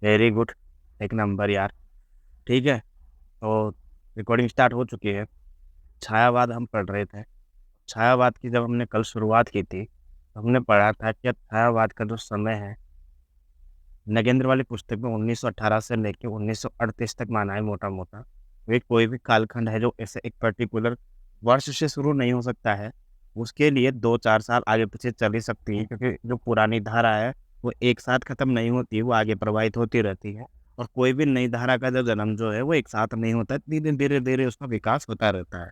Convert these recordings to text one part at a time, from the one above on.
Very good. एक number यार। ठीक है, तो रिकॉर्डिंग स्टार्ट हो चुकी है। छायावाद हम पढ़ रहे थे। छायावाद की जब हमने कल शुरुआत की थी तो हमने पढ़ा था कि छायावाद का जो समय है, नगेंद्र वाली पुस्तक में 1918 से लेकर 1938 तक माना है मोटा मोटा। वे कोई भी कालखंड है जो ऐसे एक पर्टिकुलर वर्ष से शुरू नहीं हो सकता है। उसके लिए 2-4 साल आगे पीछे चल ही सकती है, क्योंकि जो पुरानी धारा है वो एक साथ खत्म नहीं होती, वो आगे प्रवाहित होती रहती है। और कोई भी नई धारा का जो जन्म जो है वो एक साथ नहीं होता है, धीरे धीरे धीरे उसका विकास होता रहता है।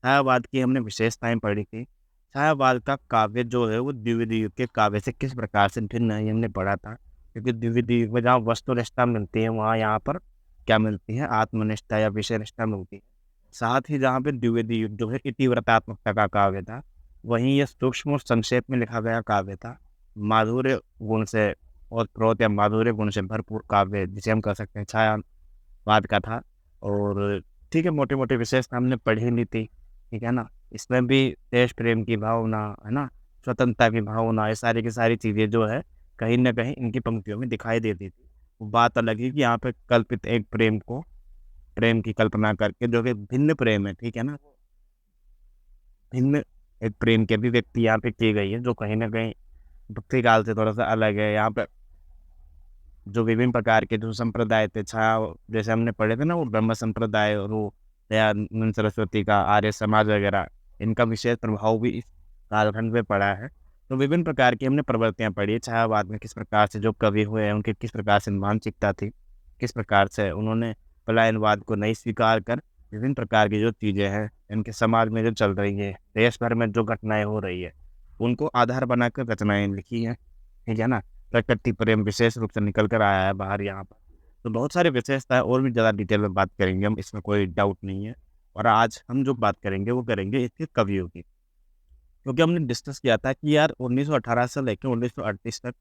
छायावाद की हमने विशेषताएं पढ़ी थी। छायावाद का काव्य जो है वो द्विवेदी युग के काव्य से किस प्रकार से भिन्न है, ये हमने पढ़ा था। क्योंकि द्विवेदी युग में जहाँ वस्तुनिष्ठता मिलती है, वहाँ यहाँ पर क्या मिलती है, आत्मनिष्ठा या विषय निष्ठा मिलती है। साथ ही जहाँ पे द्विवेदी युग जो है इतिव्रतात्मकता का काव्य था, वहीं ये सूक्ष्म और संक्षेप में लिखा गया काव्य था। माधुर्य गुण से और क्रोध या माधुर्य गुण से भरपूर काव्य जिसे हम कह सकते हैं छायावाद का था। और ठीक है, मोटे मोटे विशेषता हमने पढ़ ही ली थी, ठीक है ना। इसमें भी देश प्रेम की भावना है ना, स्वतंत्रता की भावना, ये सारी की सारी चीज़ें जो है कहीं ना कहीं इनकी पंक्तियों में दिखाई देती थी। वो बात अलग है कि यहाँ पे कल्पित एक प्रेम की कल्पना करके जो कि भिन्न प्रेम है, ठीक है ना, भिन्न एक प्रेम की अभिव्यक्ति यहाँ पे की गई है, जो कहीं ना कहीं भक्ति काल से थोड़ा सा अलग है। यहाँ पे जो विभिन्न प्रकार के जो संप्रदाय थे, छाया जैसे हमने पढ़े थे ना, वो ब्रह्म संप्रदाय और वो दयानंद सरस्वती का आर्य समाज वगैरह, इनका विशेष प्रभाव भी इस कालखंड में पड़ा है। तो विभिन्न प्रकार की हमने प्रवृत्तियां पढ़ी है। छायावाद में किस प्रकार से जो कवि हुए हैं उनकी किस प्रकार से मानसिकता थी, किस प्रकार से उन्होंने पलायनवाद को नहीं स्वीकार कर विभिन्न प्रकार की जो चीज़ें हैं इनके समाज में जो चल रही है, देश भर में जो घटनाएं हो रही है, उनको आधार बनाकर रचनाएं लिखी हैं, ठीक है ना। प्रकृति प्रेम विशेष रूप से निकल कर आया है बाहर यहाँ पर। तो बहुत सारी विशेषता है, और भी ज़्यादा डिटेल में बात करेंगे हम, इसमें कोई डाउट नहीं है। और आज हम जो बात करेंगे वो करेंगे इसके कवियों की। क्योंकि हमने डिस्कस किया था कि यार 1918 से लेकर 1938 तक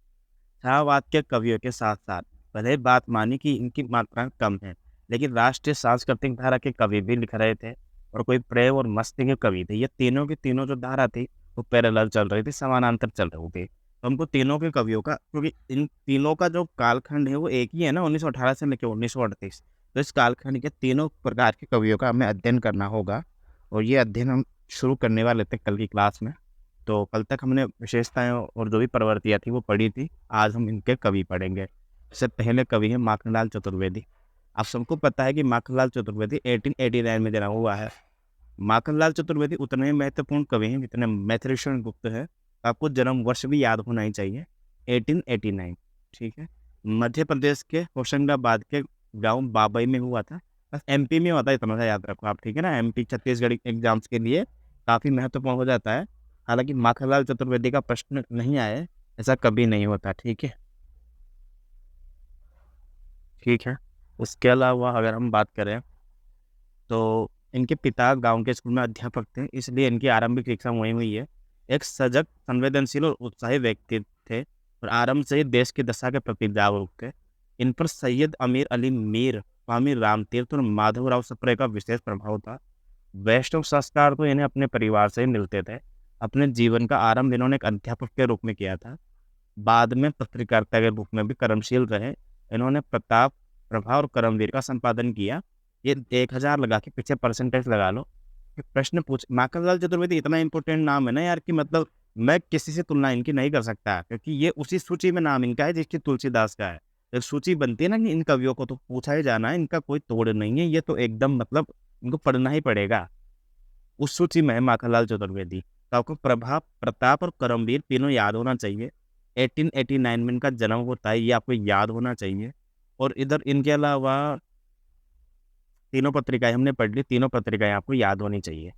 छायावाद के कवियों के साथ साथ भले ही बात मानी कि इनकी मात्रा कम है, लेकिन राष्ट्रीय सांस्कृतिक धारा के कवि भी लिख रहे थे, और कोई प्रेम और मस्ती के कवि थे। ये तीनों की तीनों जो धारा थी वो पैरेलल चल रही थी, समानांतर चल रही थी। तो हमको तीनों के कवियों का, क्योंकि इन तीनों का जो कालखंड है वो एक ही है ना, 1918 से लेकर 1938। तो इस कालखंड के तीनों प्रकार के कवियों का हमें अध्ययन करना होगा, और ये अध्ययन हम शुरू करने वाले थे कल की क्लास में। तो कल तक हमने विशेषताएं और जो भी प्रवृत्तियां थी वो पढ़ी थी। आज हम इनके कवि पढ़ेंगे। सबसे पहले कवि है माखनलाल चतुर्वेदी। आप सबको पता है कि माखनलाल चतुर्वेदी 1889 में जन्म हुआ है। माखनलाल चतुर्वेदी उतने ही महत्वपूर्ण कवि हैं जितने मैथिलीशरण गुप्त है। आपको जन्म वर्ष भी याद होना ही चाहिए, 1889, ठीक है। मध्य प्रदेश के होशंगाबाद के गांव बाबई में हुआ था। बस एमपी में होता है, इतना सा याद रखो आप, ठीक है ना। एमपी छत्तीसगढ़ एग्जाम्स के लिए काफ़ी महत्वपूर्ण हो जाता है। हालांकि माखनलाल चतुर्वेदी का प्रश्न नहीं आया है, ऐसा कभी नहीं होता, ठीक है। ठीक है, उसके अलावा अगर हम बात करें तो इनके पिता गांव के स्कूल में अध्यापक थे, इसलिए इनकी आरंभिक शिक्षा वहीं हुई है। एक सजग, संवेदनशील और उत्साही व्यक्ति थे, और आरंभ से ही देश की दशा के प्रति जागरूक थे। इन पर सैयद अमीर अली मीर, स्वामी रामतीर्थ और माधवराव सप्रे का विशेष प्रभाव था। वैष्णव संस्कार तो इन्हें अपने परिवार से ही मिलते थे। अपने जीवन का आरंभ इन्होंने एक अध्यापक के रूप में किया था। बाद में पत्रकारिता के रूप में भी कर्मशील रहे। इन्होंने प्रताप, प्रभा और कर्मवीर का संपादन किया। ये 1000 लगा के पीछे परसेंटेज लगा लो। फिर प्रश्न पूछ, माखनलाल चतुर्वेदी इतना इंपॉर्टेंट नाम है ना यार, कि मतलब मैं किसी से तुलना इनकी नहीं कर सकता, क्योंकि ये उसी सूची में नाम इनका है जिसकी तुलसीदास का है। एक सूची बनती है ना कि इन कवियों को तो पूछा ही जाना है, इनका कोई तोड़ नहीं है, ये तो एकदम मतलब इनको पढ़ना ही पड़ेगा। उस सूची में है माखनलाल चतुर्वेदी। तो आपको प्रभा, प्रताप और करमवीर तीनों याद होना चाहिए। 1889 में इनका जन्म होता है, ये आपको याद होना चाहिए। और इधर इनके अलावा तीनों पत्रिकाएं हमने पढ़ ली, तीनों पत्रिकाएं आपको याद होनी चाहिए।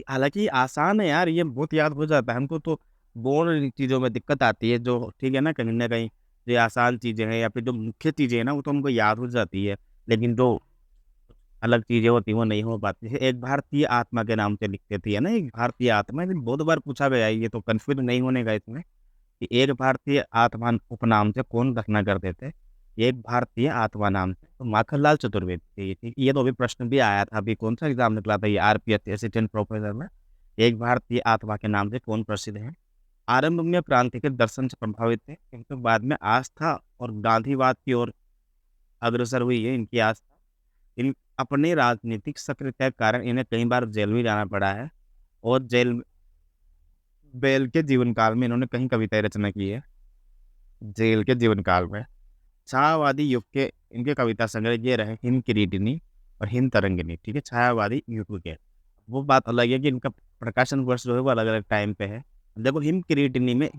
हालांकि आसान है यार, ये बहुत याद हो जाता है। हमको तो बोर्ड चीज़ों में दिक्कत आती है, जो ठीक है ना कहीं ये आसान चीज़ें हैं या फिर जो मुख्य चीज़ें हैं ना वो तो हमको याद हो जाती है, लेकिन जो अलग चीज़ें होती हैं वो नहीं हो पाती है। एक भारतीय आत्मा के नाम से लिखते थे, है ना, एक भारतीय आत्मा, ये बहुत बार पूछा गया है, ये तो कंफ्यूज नहीं होने का इसमें कि एक भारतीय आत्मा उपनाम से कौन रचना करते थे। एक भारतीय आत्मा नाम से तो माखनलाल चतुर्वेदी थे ये, ठीक। ये तो अभी प्रश्न भी आया था, अभी कौन सा एग्जाम निकला था, ये आरपीएस असिस्टेंट प्रोफेसर में, एक भारतीय आत्मा के नाम से कौन प्रसिद्ध है। आरंभ में क्रांति के दर्शन से प्रभावित थे, किंतु बाद में आस्था और गांधीवाद की ओर अग्रसर हुई है इनकी आस्था। इन अपने राजनीतिक सक्रियता के कारण इन्हें कई बार जेल भी जाना पड़ा है, और बेल के जीवन काल में इन्होंने कहीं कविताएं रचना की है। जेल के जीवन काल में छायावादी युग के इनके कविता संग्रह ये रहे, हिम किरीटिनी और हिम तरंगिनी। ठीक है, छायावादी युग के, वो बात अलग है कि इनका प्रकाशन वर्ष जो है वो अलग अलग टाइम पे है। देखो, हिम किरीटिनी में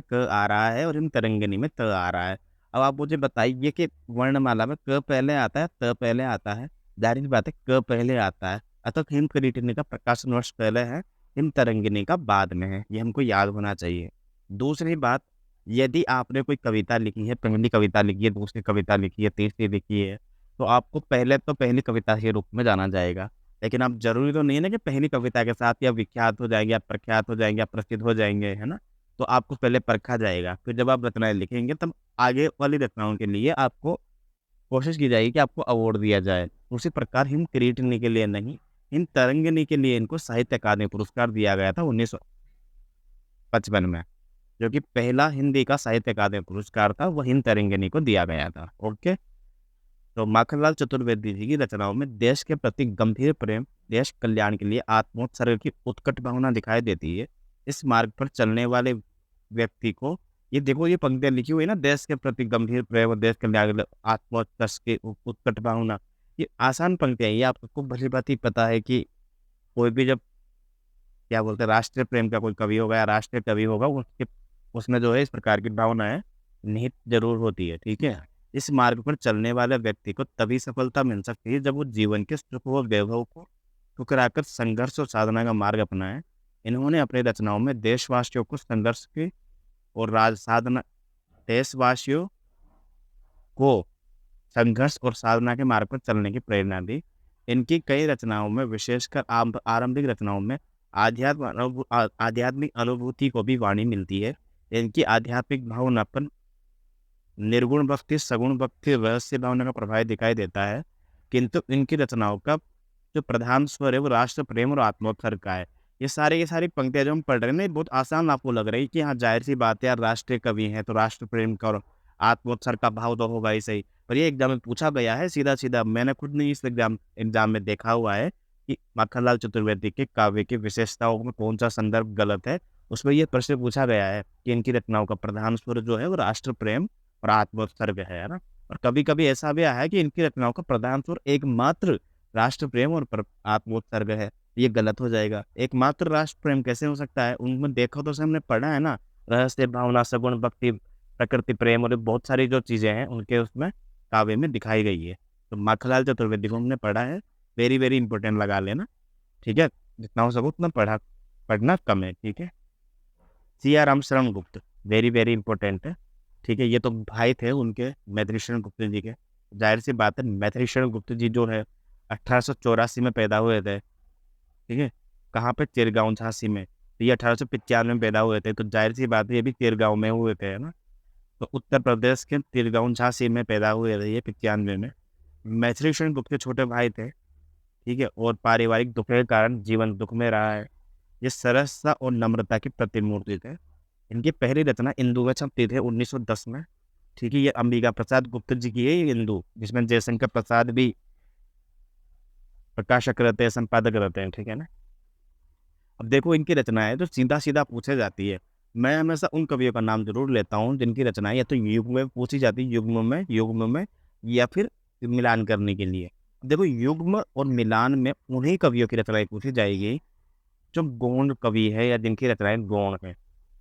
क आ रहा है और हिम तरंगिनी में त आ रहा है। अब आप मुझे बताइए कि वर्णमाला में क पहले आता है, त पहले आता है? जाहिर सी बात है क पहले आता है। अतः हिम किरीटिनी का प्रकाशन वर्ष पहले है, हिम तरंगिनी का बाद में है। ये हमको याद होना चाहिए। दूसरी बात, यदि आपने कोई कविता लिखी है, पहली कविता लिखी है, दूसरी कविता लिखी है, तीसरी लिखी है, तो आपको पहले तो पहली कविता के रूप में जाना जाएगा। लेकिन आप ज़रूरी तो नहीं है ना कि पहली कविता के साथ या विख्यात हो जाएंगे, या प्रख्यात हो जाएंगे, या प्रसिद्ध हो जाएंगे, है ना? तो आपको पहले परखा जाएगा, फिर जब आप रचनाएं लिखेंगे तब आगे वाली रचनाओं के लिए आपको कोशिश की जाएगी कि आपको अवार्ड दिया जाए। उसी प्रकार हिम क्रीटनी के लिए नहीं, हिम तरंगिनी के लिए इनको साहित्य अकादमी पुरस्कार दिया गया था 1955 में, जो कि पहला हिंदी का साहित्य अकादमी पुरस्कार था, वो हिम तरंगिनी को दिया गया था। ओके, तो माखनलाल चतुर्वेदी जी की रचनाओं में देश के प्रति गंभीर प्रेम, देश कल्याण के लिए आत्मोत्सर्ग की उत्कट भावना दिखाई देती है। इस मार्ग पर चलने वाले व्यक्ति को, ये देखो ये पंक्तियां लिखी हुई है ना, देश के प्रति गंभीर प्रेम और देश कल्याण के लिए आत्मोत्कर्ष की उत्कट भावना, ये आसान पंक्तियां, ये आपको भली भांति पता है कि कोई भी जब क्या बोलते हैं राष्ट्रीय प्रेम का कोई कवि होगा या राष्ट्रीय कवि होगा, उसके उसमें जो है इस प्रकार की भावनाएं निहित जरूर होती है। ठीक है, इस मार्ग पर चलने वाले व्यक्ति को तभी सफलता मिल सकती है जब वो जीवन के सुख व वैभव को ठुकराकर संघर्ष और साधना का मार्ग अपनाए। इन्होंने अपनी रचनाओं में देशवासियों को संघर्ष की और राज साधना देशवासियों को संघर्ष और साधना के मार्ग पर चलने की प्रेरणा दी। इनकी कई रचनाओं में, विशेषकर आरंभिक रचनाओं में, आध्यात्मिक अनुभूति को भी वाणी मिलती है। इनकी आध्यात्मिक भावनापन निर्गुण भक्ति, सगुण भक्ति, रहस्य भावना का प्रभाव दिखाई देता है, किंतु इनकी रचनाओं का जो प्रधान स्वर है वो राष्ट्र प्रेम और आत्मोत्सर्ग का है। ये सारी पंक्तियां जो हम पढ़ रहे हैं ना, बहुत आसान आपको लग रही है कि हाँ जाहिर सी बात है यार, राष्ट्रीय कवि हैं तो राष्ट्र प्रेम का और आत्मोत्सर्ग का भाव तो होगा ही सही। पर ये एग्जाम में पूछा गया है सीधा सीधा, मैंने खुद नहीं इस एग्जाम में देखा हुआ है कि माखनलाल चतुर्वेदी के काव्य की विशेषताओं में कौन सा संदर्भ गलत है। उसमें ये प्रश्न पूछा गया है कि इनकी रचनाओं का प्रधान स्वर जो है वो राष्ट्र प्रेम और आत्मोत्सर्ग है ना। और कभी कभी ऐसा भी आया है कि इनकी रचनाओं का प्रधान स्वर एकमात्र राष्ट्र प्रेम और आत्मोत्सर्ग है। ये गलत हो जाएगा। एकमात्र राष्ट्र प्रेम कैसे हो सकता है? उनमें देखो तो हमने पढ़ा है ना, रहस्य भावना, सगुण भक्ति, प्रकृति प्रेम और बहुत सारी जो चीजें हैं उनके उसमें काव्य में दिखाई गई है। तो माखनलाल चतुर्वेदी को हमने पढ़ा है, वेरी वेरी इंपॉर्टेंट लगा लेना। ठीक है, जितना हो सको उतना पढ़ना कम है। ठीक है, Siya Ram Sharan Gupt, very very important है। ठीक है, ये तो भाई थे उनके, मैथिली शरण गुप्त जी के। जाहिर सी बात है मैथिली शरण गुप्त जी जो है 1884 में पैदा हुए थे। ठीक है, कहाँ पे? चिरगांव, झांसी में। तो ये 1895 में पैदा हुए थे, तो जाहिर सी बात है ये भी चिरगांव में हुए थे, है ना। तो उत्तर प्रदेश के चिरगांव, झांसी में पैदा हुए थे ये 95 में। मैथिली शरण गुप्त के छोटे भाई थे। ठीक है, और पारिवारिक दुख के कारण जीवन दुख में रहा है। ये सरसता और नम्रता की प्रतिमूर्ति थे। इनकी पहली रचना इंदू में छपती थी 1910 में। ठीक है, ये अंबिका प्रसाद गुप्त जी की है ये इंदू, जिसमें जयशंकर प्रसाद भी प्रकाशक रहते हैं, संपादक रहते हैं। ठीक है ना। अब देखो इनकी रचनाएं तो सीधा सीधा पूछे जाती है। मैं हमेशा उन कवियों का नाम जरूर लेता हूँ जिनकी रचनाएं या तो युग्म में पूछी जाती है, युग्म में, या फिर मिलान करने के लिए। देखो, युग्म और मिलान में उन्हीं कवियों की रचनाएं पूछी जाएगी जो गौण कवि है या जिनकी रचनाएं गौण है।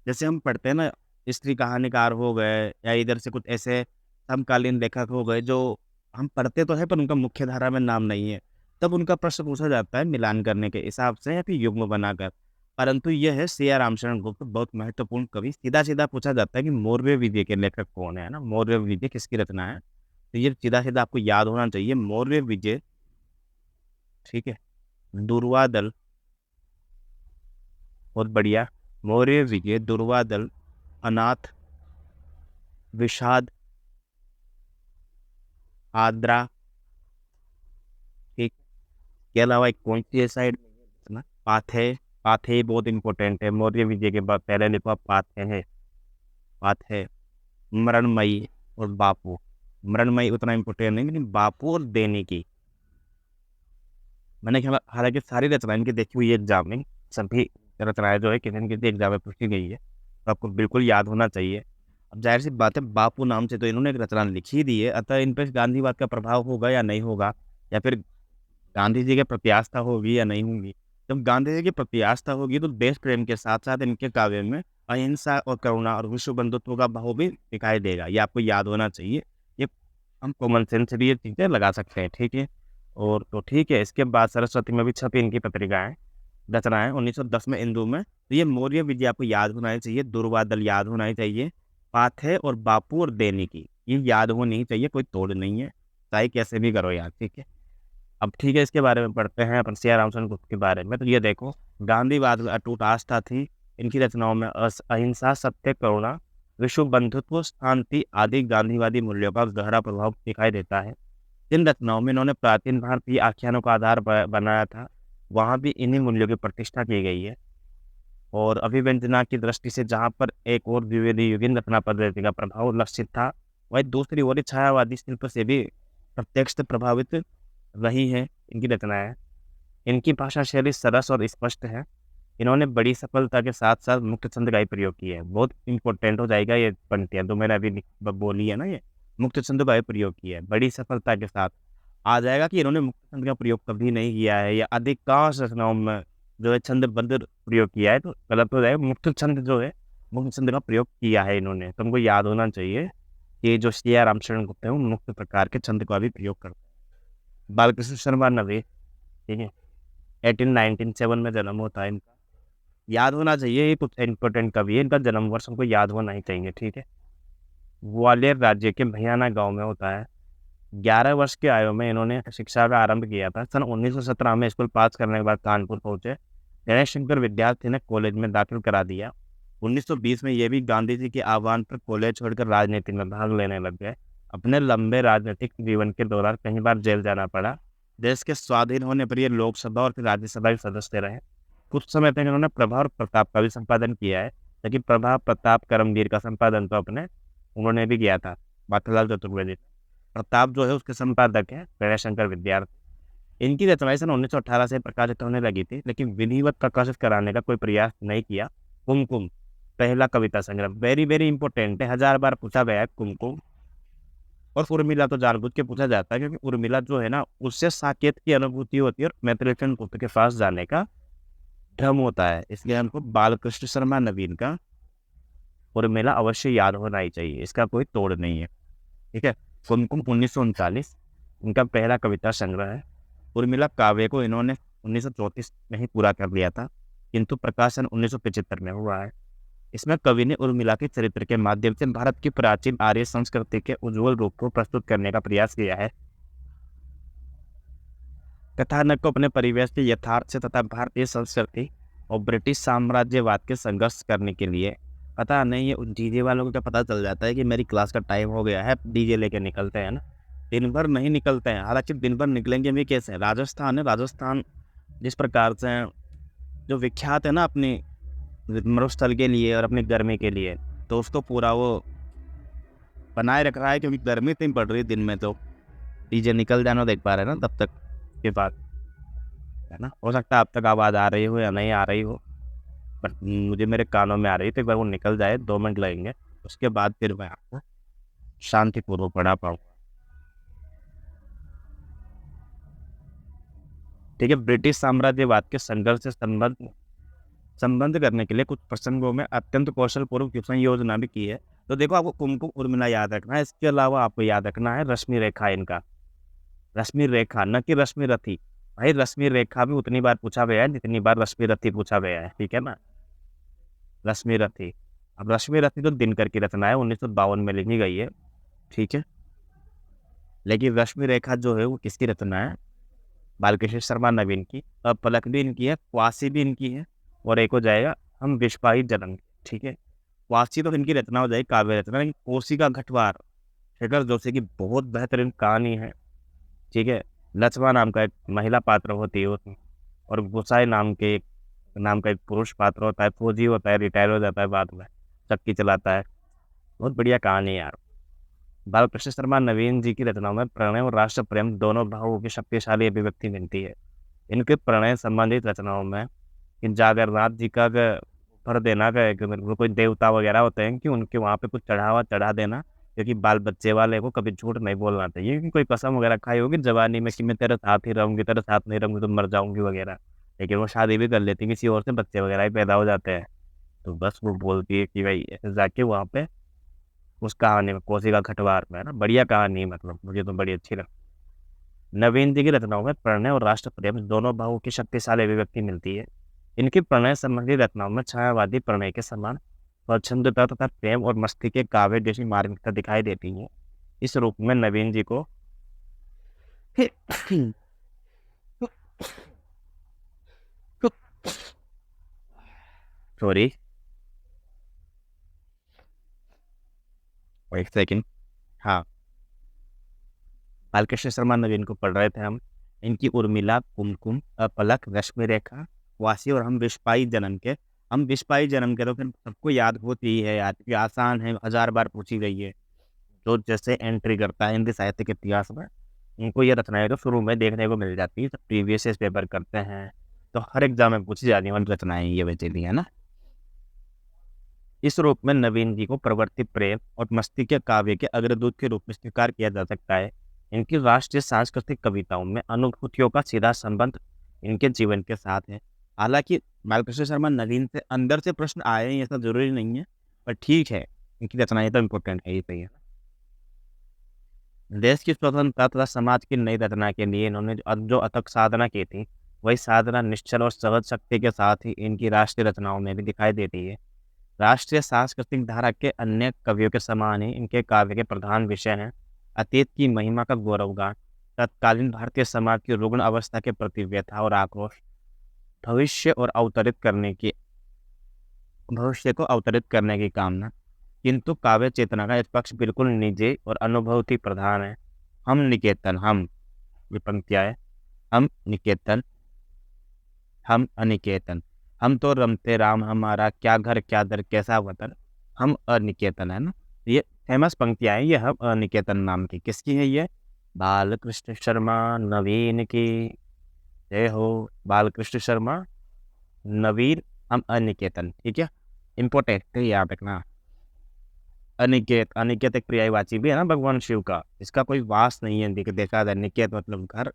जैसे हम पढ़ते हैं ना, स्त्री कहानीकार हो गए, या इधर से कुछ ऐसे समकालीन लेखक हो गए जो हम पढ़ते तो है पर उनका मुख्य धारा में नाम नहीं है, तब उनका प्रश्न पूछा जाता है मिलान करने के हिसाब से या फिर युग्म बनाकर। परंतु यह है सिया रामशरण गुप्त, बहुत महत्वपूर्ण कवि। सीधा सीधा पूछा जाता है कि मौर्य विजय के लेखक कौन है ना, मौर्य विजय किसकी रचना है, तो ये सीधा सीधा आपको याद होना चाहिए, मौर्य विजय। ठीक है, दुर्वादल, बहुत बढ़िया, मौर्य विजय, दुर्वादल, अनाथ, विषाद, आद्रा। ठीक, के अलावा एक कौन सी साइड में पाथेय, पाथे बहुत इंपॉर्टेंट है। मौर्य विजय के बाद पहले लिखो आप पाथे है, पाथे, मृणमयी और बापू। मृणमयी उतना इम्पोर्टेंट नहीं, लेकिन बापू और देने की मैंने हालांकि सारी रचनाएं इनकी देखी हुई है एग्जाम में, सभी रचनाएं जो है किसी न किसी एग्जाम में पूछी गई है, तो आपको बिल्कुल याद होना चाहिए। अब जाहिर सी बात है, बापू नाम से तो इन्होंने एक रचना लिखी दी है, अतः इन पर गांधीवाद का प्रभाव होगा या नहीं होगा, या फिर गांधी जी की प्रति आस्था होगी या नहीं होगी। जब गांधी जी की प्रति आस्था होगी तो देश प्रेम के साथ साथ इनके काव्य में अहिंसा और करुणा और विश्व बंधुत्व का भाव भी दिखाई देगा। ये आपको याद होना चाहिए। ये हम कॉमन सेंस से भी ये चीज़ें लगा सकते हैं, ठीक है। और तो ठीक है, इसके बाद सरस्वती में भी छपी इनकी पत्रिकाएं, रचनाएं 1910 में इंदू में। तो ये मौर्य विजय आपको याद होना ही चाहिए, दुर्वादल याद होना ही चाहिए, पाथे और बापू और देनिकी ये याद होनी ही चाहिए, कोई तोड़ नहीं है, चाहे कैसे भी करो याद, ठीक है। अब ठीक है, इसके बारे में पढ़ते हैं अपन सिया रामचंद्र गुप्त के बारे में। तो ये देखो, गांधीवाद में अटूट आस्था थी इनकी रचनाओं में, अहिंसा, सत्य, करुणा, विश्व बंधुत्व, शांति आदि गांधीवादी मूल्यों का गहरा प्रभाव दिखाई देता है। जिन रचनाओं में इन्होंने प्राचीन भारतीय आख्यानों का आधार बनाया था, वहाँ भी इन्हीं मूल्यों की प्रतिष्ठा की गई है। और अभिव्यंजना की दृष्टि से जहाँ पर एक और द्विवेदी युगीन रचना पद्धति का प्रभाव लक्षित था, वही दूसरी ओर छायावादी शिल्प से भी प्रत्यक्ष प्रभावित रही है इनकी रचनाएं। इनकी भाषा शैली सरस और स्पष्ट है। इन्होंने बड़ी सफलता के साथ साथ मुक्त छंद का ही प्रयोग किया है। बहुत इंपॉर्टेंट हो जाएगा ये पंक्तियां तो मैंने अभी बोली है ना, ये मुक्त छंद का ही प्रयोग किया है बड़ी सफलता के साथ। आ जाएगा कि इन्होंने मुक्त छंद का प्रयोग कभी नहीं किया है, या अधिकांश रचनाओं में जो है छंदबद्ध प्रयोग किया है, तो गलत हो जाएगा। मुक्त छंद जो है, मुक्त छंद का प्रयोग किया है इन्होंने, तो हमको याद होना चाहिए कि जो सिया रामचरण गुप्त है वो मुक्त प्रकार के छंद का भी प्रयोग करते हैं। बालकृष्ण शर्मा नवे, ठीक है, 1897 में जन्म होता है इनका, याद होना चाहिए। ये कुछ इंपॉर्टेंट कवि है, इनका जन्म वर्ष हमको याद होना ही चाहिए, ठीक है। ग्वालियर राज्य के भैयाना गांव में होता है। 11 वर्ष की आयु में इन्होंने शिक्षा का आरंभ किया था। सन 1917 में स्कूल पास करने के बाद कानपुर पहुंचे। गणेश शंकर विद्यार्थी ने कॉलेज में दाखिल करा दिया। 1920 में ये भी गांधी जी के आह्वान पर कॉलेज छोड़कर राजनीति में भाग लेने लग गए। अपने लंबे राजनीतिक जीवन के दौरान कई बार जेल जाना पड़ा। देश के स्वाधीन होने पर ये लोकसभा और फिर राज्यसभा के सदस्य रहे। कुछ समय तक इन्होंने प्रभा और प्रताप का भी संपादन किया है, लेकिन प्रभा, प्रताप, करमवीर का संपादन तो अपने उन्होंने भी किया था माखनलाल चतुर्वेदी। प्रताप जो है उसके संपादक है गणेश शंकर विद्यार्थी। इनकी रचनाएं सन 1918 से प्रकाशित होने लगी थी, लेकिन विधिवत प्रकाशित कराने का कोई प्रयास नहीं किया। कुमकुम पहला कविता संग्रह, वेरी वेरी इंपॉर्टेंट है, 1000 बार पूछा गया है कुमकुम। और उर्मिला तो जानबूझ के पूछा जाता है, क्योंकि उर्मिला जो है ना, उससे साकेत की अनुभूति होती है और मैत्रेयन गुप्त के पास जाने का भ्रम होता है, इसलिए हमको बालकृष्ण शर्मा नवीन का उर्मिला अवश्य याद होना ही चाहिए, इसका कोई तोड़ नहीं है, ठीक है। कुमकुम 1939 इनका पहला कविता संग्रह है। उर्मिला काव्य को इन्होंने 1934 में ही पूरा कर लिया था, किंतु प्रकाशन 1975 में हुआ है। इसमें कवि ने उर्मिला के चरित्र के माध्यम से भारत की प्राचीन आर्य संस्कृति के उज्जवल रूप को प्रस्तुत करने का प्रयास किया है। कथानक को अपने परिवेश के यथार्थ से तथा भारतीय संस्कृति और ब्रिटिश साम्राज्यवाद के संघर्ष करने के लिए, पता नहीं है उन डीजे वालों को क्या पता चल जाता है कि मेरी क्लास का टाइम हो गया है, डीजे लेके निकलते हैं ना, दिन भर नहीं निकलते हैं। हालांकि दिन भर निकलेंगे भी कैसे, राजस्थान है, राजस्थान जिस प्रकार से जो विख्यात है ना अपनी मरुस्थल के लिए और अपनी गर्मी के लिए, तो उसको पूरा वो बनाए रख रहा है, क्योंकि गर्मी इतनी पड़ रही है दिन में, तो डीजे निकल जाना देख पा रहे हैं ना तब तक के बाद, है ना। हो सकता है अब तक आवाज़ आ रही हो या नहीं आ रही हो, पर मुझे मेरे कानों में आ रही है, तो एक बार वो निकल जाए, 2 मिनट लगेंगे, उसके बाद फिर मैं आपको शांतिपूर्वक पढ़ा पाऊंगा, ठीक है। ब्रिटिश साम्राज्यवाद के संघर्ष से संबंध करने के लिए कुछ प्रसंगों में अत्यंत कौशलपूर्वक क्वेश्चन योजना भी की है। तो देखो, आपको कुमकुम उर्मिला याद रखना है, इसके अलावा आपको याद रखना है रश्मि रेखा, इनका रश्मि रेखा, न कि रश्मि रथी। भाई रश्मि रेखा भी उतनी बार पूछा गया है जितनी बार रश्मि रथी पूछा गया है, ठीक है ना, रश्मि रथी। अब रश्मि रथी तो दिनकर की रचना है, 1952 में लिखी गई है, ठीक है। लेकिन रश्मि रेखा जो है वो किसकी रचना है, बालकृष्ण शर्मा नवीन की। अब पलक भी इनकी है, क्वासी भी इनकी है, और एक हो जाएगा हम विश्वाही जन्म, ठीक है। क्वासी तो इनकी रचना हो जाएगी, काव्य रचना। लेकिन कोसी का घटवार शेखर जोशी की बहुत बेहतरीन कहानी है, ठीक है। लक्ष्मा नाम का एक महिला पात्र होती है उसमें, और गुसाई नाम के एक नाम का एक पुरुष पात्र होता है, फौजी होता है, रिटायर हो जाता है बाद में, चक्की चलाता है। बहुत बढ़िया कहानी है यार। बालकृष्ण शर्मा नवीन जी की रचनाओं में प्रणय और राष्ट्र प्रेम दोनों भावों की शक्तिशाली अभिव्यक्ति मिलती है। इनके प्रणय संबंधित रचनाओं में कि जागरनाथ जी का भर देना का एक मतलब कोई देवता वगैरह होते हैं कि उनके वहाँ पे कुछ चढ़ावा चढ़ा देना, क्योंकि बाल बच्चे वाले को कभी झूठ नहीं बोलना चाहिए, क्योंकि कोई कसम वगैरह खाई होगी जवानी में कि मैं तेरे साथ ही रहूंगी, तेरे साथ नहीं रहूंगी तो मर जाऊंगी वगैरह। लेकिन वो शादी भी कर लेती है किसी और से, बच्चे वगैरह ही पैदा हो जाते हैं। तो बस वो बोलती है कि भाई ऐसे जाके वहाँ पे उस कहानी में कोसी का खटवार में है ना, बढ़िया कहानी है, मतलब मुझे तो बड़ी अच्छी लगी। नवीन जी की रचनाओं में प्रणय और राष्ट्र प्रेम दोनों भावों की शक्तिशाली अभिव्यक्ति मिलती है। इनकी प्रणय संबंधी रचनाओं में छायावादी प्रणय के समान स्वच्छंदता तथा प्रेम और मस्ती के काव्य जैसी मार्मिकता दिखाई देती है। इस रूप में नवीन जी को सॉरी, एक सेकेंड। हाँ, बालकृष्ण शर्मा नवीन को पढ़ रहे थे हम। इनकी उर्मिला, कुमकुम, अपलक, रश्मि रेखा, वासी और हम विस्पाई जन्म के तो फिर सबको याद होती ही है यार, ये आसान है, 1000 बार पूछी गई है। जो जैसे एंट्री करता है हिंदी साहित्य के इतिहास में, इनको ये रचनाएं तो शुरू में देखने को मिल जाती है, तो प्रीवियस पेपर करते हैं तो हर एग्जाम में पूछी जाने वाली रचनाएं ये बेचती है ना। इस रूप में नवीन जी को प्रवृत्ति प्रेम और मस्ती के काव्य के अग्रदूत के रूप में स्वीकार किया जा सकता है। इनकी राष्ट्रीय सांस्कृतिक कविताओं में अनुभूतियों का सीधा संबंध इनके जीवन के साथ है। हालांकि बालकृष्ण शर्मा नवीन से अंदर से प्रश्न आए हैं ऐसा जरूरी नहीं है, पर ठीक है, इनकी रचनाएं तो इम्पोर्टेंट है ही सही है। देश की स्वतंत्रता तथा समाज की नई रचना के लिए इन्होंने जो अथक साधना की थी, वही साधना निश्चल और सहज शक्ति के साथ ही इनकी राष्ट्रीय रचनाओं में भी दिखाई देती है। राष्ट्रीय सांस्कृतिक धारा के अन्य कवियों के समान ही इनके काव्य के प्रधान विषय हैं अतीत की महिमा का गौरवगान, तत्कालीन भारतीय समाज की रुग्ण अवस्था के प्रति व्यथा और आक्रोश, भविष्य और भविष्य को अवतरित करने की कामना। किंतु काव्य चेतना का एक पक्ष बिल्कुल निजी और अनुभूति प्रधान है। हम निकेतन, हम ये पंक्तियां है, हम निकेतन, हम अनिकेतन, हम तो रमते राम हमारा, क्या घर क्या दर कैसा वतन, हम अनिकेतन, है ना। ये फेमस पंक्तियां हैं, ये हम अनिकेतन नाम की किसकी है? ये बालकृष्ण शर्मा नवीन की। जय हो बालकृष्ण शर्मा नवीन, हम अनिकेतन। ठीक है, इम्पोर्टेंट है याद रखना। अनिकेत, अनिकेत एक पर्यायवाची भी है ना भगवान शिव का, इसका कोई वास नहीं है। देखा जाए निकेत मतलब घर,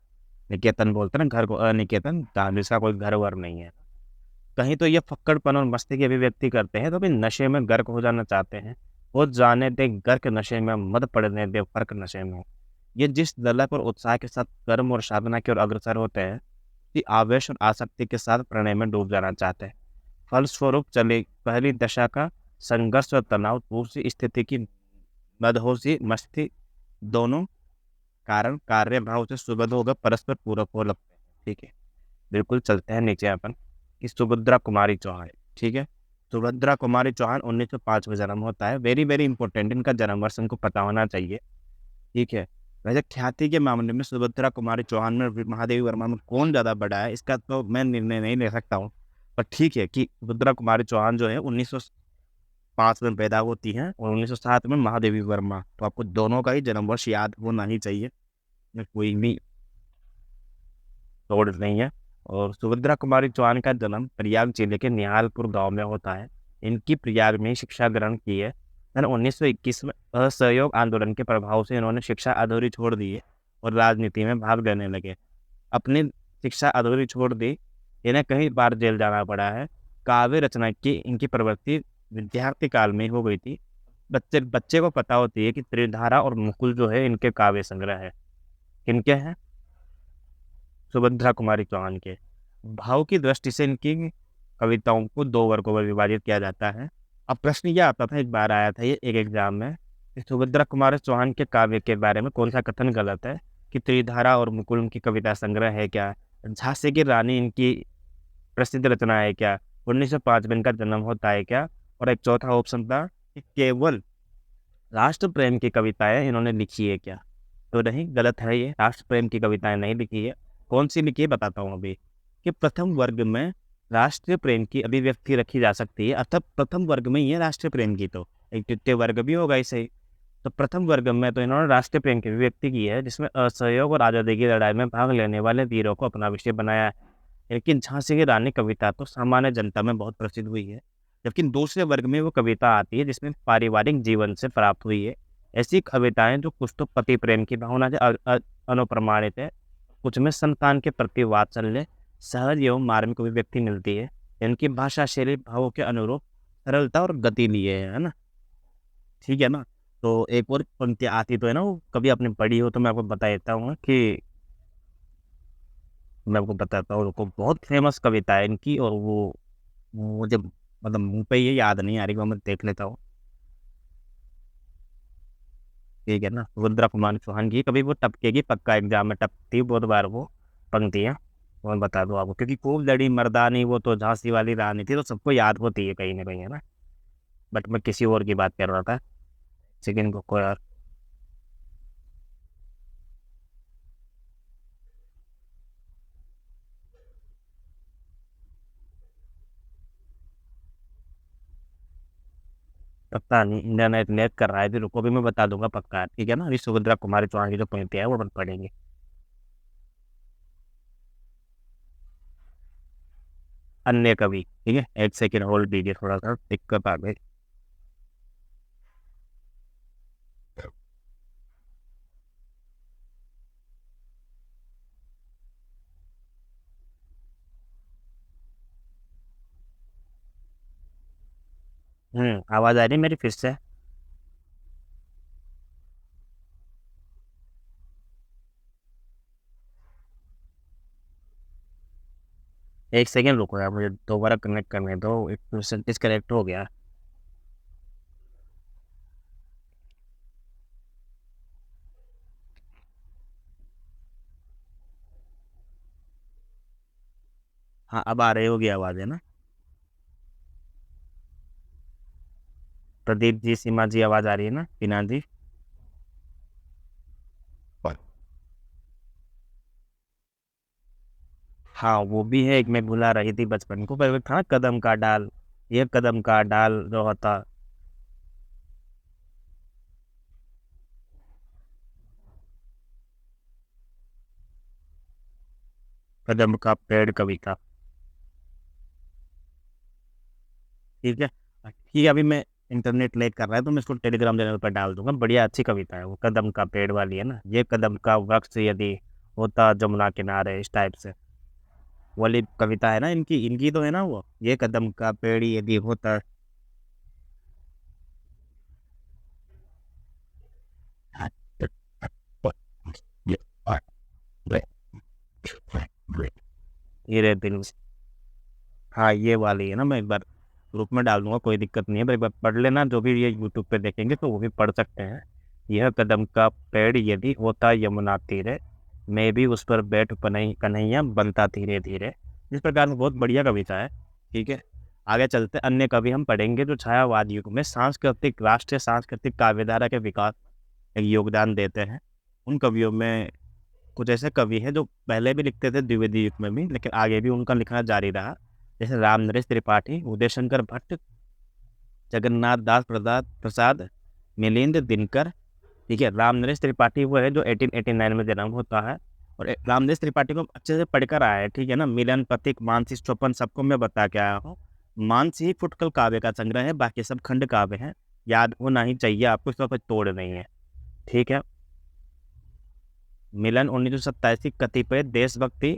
निकेतन बोलते हैं ना घर को, अनिकेतन जिसका कोई घर वर नहीं है। कहीं तो ये फक्कड़पन और मस्ती की अभिव्यक्ति करते हैं, तो भी नशे में गर्क हो जाना चाहते हैं। वो जाने दे गर्क नशे में, मद पड़ने दे फर्क नशे में। ये जिस ललक और उत्साह के साथ कर्म और साधना की ओर अग्रसर होते हैं, कि आवेश और आसक्ति के साथ प्रणय में डूब जाना चाहते हैं। फलस्वरूप चले पहली दशा का संघर्ष और तनाव, दूसरी स्थिति की मदहोशी मस्ती, दोनों कारण कार्य भाव से सुबद्ध होकर परस्पर पूरक हो लगते हैं। ठीक है, बिल्कुल चलते हैं नीचे अपन कि सुभद्रा कुमारी चौहान। ठीक है, सुभद्रा कुमारी चौहान 1905 में जन्म होता है। वेरी वेरी इंपॉर्टेंट, इनका जन्म वर्ष इनको पता होना चाहिए। ठीक है, वैसे ख्याति के मामले में सुभद्रा कुमारी चौहान में महादेवी वर्मा में कौन ज़्यादा बड़ा है इसका तो मैं निर्णय नहीं ले सकता हूँ, पर ठीक है कि सुभद्रा कुमारी चौहान जो है 1905 में पैदा होती हैं और 1907 में महादेवी वर्मा, तो आपको दोनों का ही जन्म वर्ष याद होना ही चाहिए, कोई भी तोड़ नहीं है। और सुभद्रा कुमारी चौहान का जन्म प्रयाग जिले के निहालपुर गांव में होता है। इनकी प्रयाग में शिक्षा ग्रहण की है। सन 1921 में असहयोग आंदोलन के प्रभाव से इन्होंने शिक्षा अधूरी छोड़ दी है और राजनीति में भाग लेने लगे। अपनी शिक्षा अधूरी छोड़ दी, इन्हें कई बार जेल जाना पड़ा है। काव्य रचना की इनकी प्रवृत्ति विद्यार्थी काल में हो गई थी। बच्चे को पता होती है कि त्रिधारा और मुकुल जो है इनके काव्य संग्रह है। किनके हैं? सुभद्रा कुमारी चौहान के। भाव की दृष्टि से इनकी कविताओं को 2 वर्गों में विभाजित किया जाता है। अब प्रश्न यह आता था, एक बार आया था ये एक एग्जाम में, कि सुभद्रा कुमारी चौहान के काव्य के बारे में कौन सा कथन गलत है, कि त्रिधारा और मुकुल उनकी कविता संग्रह है क्या, झांसी की रानी इनकी प्रसिद्ध रचना है क्या, 1905 में इनका जन्म होता है क्या, और एक चौथा ऑप्शन था कि केवल राष्ट्र प्रेम की कविताएं इन्होंने लिखी है क्या। तो नहीं, गलत है, ये राष्ट्र प्रेम की कविताएं नहीं लिखी है। कौन सी लिखी है बताता हूँ अभी, कि प्रथम वर्ग में राष्ट्रीय प्रेम की अभिव्यक्ति रखी जा सकती है, अतः प्रथम वर्ग में ही है राष्ट्रीय प्रेम की, तो एक तृतीय वर्ग भी होगा इसे। तो प्रथम वर्ग में तो इन्होंने राष्ट्रीय प्रेम की अभिव्यक्ति की है, जिसमें असहयोग और आज़ादी की लड़ाई में भाग लेने वाले वीरों को अपना विषय बनाया है। लेकिन झांसी की रानी कविता तो सामान्य जनता में बहुत प्रसिद्ध हुई है, जबकि दूसरे वर्ग में वो कविता आती है जिसमें पारिवारिक जीवन से प्राप्त हुई है। ऐसी कविताएं जो कुछ तो पति प्रेम की भावना से अनुप्रमाणित है, कुछ में संतान के प्रति वात्सल्य, सहज एवं मार्मिक अभिव्यक्ति मिलती है। इनकी भाषा शैली भावों के अनुरूप सरलता और गति लिए है ना। ठीक है ना। तो एक और पंक्ति आती तो है ना, वो कभी आपने पढ़ी हो तो मैं आपको बता देता हूँ कि मैं आपको बताता हूँ, रुको, बहुत फेमस कविता है इनकी, और वो मुझे मतलब मुंह पे ये याद नहीं आ रही, वो मैं देख लेता हूँ। ठीक है ना, रुद्रा कुमार चौहान की, कभी वो टपकेगी पक्का एग्जाम में टपकती बहुत बार वो पंक्तियाँ। वो मैं बता दूँ आपको, क्योंकि खूब लड़ी मर्दानी वो तो झांसी वाली रानी थी, तो सबको याद होती है कहीं ना कहीं, है ना। बट मैं किसी और की बात कर रहा था। सेकेंड को यार, पता नहीं, इंटरनेट नेट कर रहा है, फिर रुको भी मैं बता दूंगा पक्का, ठीक है ना। अभी सुभद्रा कुमारी चौहान की जो पंक्तियाँ है वो अपन पढ़ेंगे। अन्य कवि, ठीक है, एक सेकेंड होल्ड दीजिए, थोड़ा सा दिक्कत आ गई। आवाज आ रही है मेरी फिर से? एक सेकेंड रुको यार, मुझे दोबारा कनेक्ट करने दो, एक परसेंट डिस्कनेक्ट हो गया। हाँ, अब आ रही होगी आवाज, है ना। प्रदीप जी, सीमा जी, आवाज आ रही है ना, पीना जी? हाँ, वो भी है, एक मैं भुला रही थी बचपन को, पर वो था कदम का डाल, ये कदम का डाल जो होता। कदम का पेड़ कविता। ठीक है। ठीक है, अभी मैं इंटरनेट लेट कर रहा है तो मैं इसको टेलीग्राम चैनल पर डाल दूंगा, बढ़िया अच्छी कविता है वो, कदम का पेड़ वाली है ना, ये कदम का वृक्ष यदि होता जमुना किनारे, इस टाइप से वाली कविता है ना इनकी, इनकी तो है ना वो, ये कदम का पेड़ यदि होता। धीरे दिल। हाँ, ये वाली है ना, मैं एक बार ग्रुप में डाल दूंगा, कोई दिक्कत नहीं है, पर एक बार पढ़ लेना, जो भी ये यूट्यूब पे देखेंगे तो वो भी पढ़ सकते हैं। यह कदम का पेड़ यदि होता यमुना तीरे, मैं भी उस पर बैठ पनई कन्हैया बनता धीरे धीरे। इस प्रकार में बहुत बढ़िया कविता है। ठीक है, आगे चलते, अन्य कवि हम पढ़ेंगे जो छायावाद युग में सांस्कृतिक, राष्ट्रीय सांस्कृतिक काव्यधारा के विकास में योगदान देते हैं। उन कवियों में कुछ ऐसे कवि हैं जो पहले भी लिखते थे द्विवेदी युग में भी, लेकिन आगे भी उनका लिखना जारी रहा, जैसे राम नरेश त्रिपाठी, उदय शंकर भट्ट, जगन्नाथ दास प्रसाद प्रसाद, मिलिंद दिनकर। ठीक है, राम नरेश त्रिपाठी वो है जो 1889 में जन्म होता है, और राम नरेश त्रिपाठी को अच्छे से पढ़कर आया है, ठीक है ना। मिलन, पथिक, मानसी, चौपन सबको मैं बता के आया हूँ। मानसी फुटकल काव्य का संग्रह है, बाकी सब खंड काव्य हैं, याद होना ही चाहिए आपको, इसका कोई तोड़ नहीं है। ठीक है। मिलन 1927 की कतिपय देशभक्ति,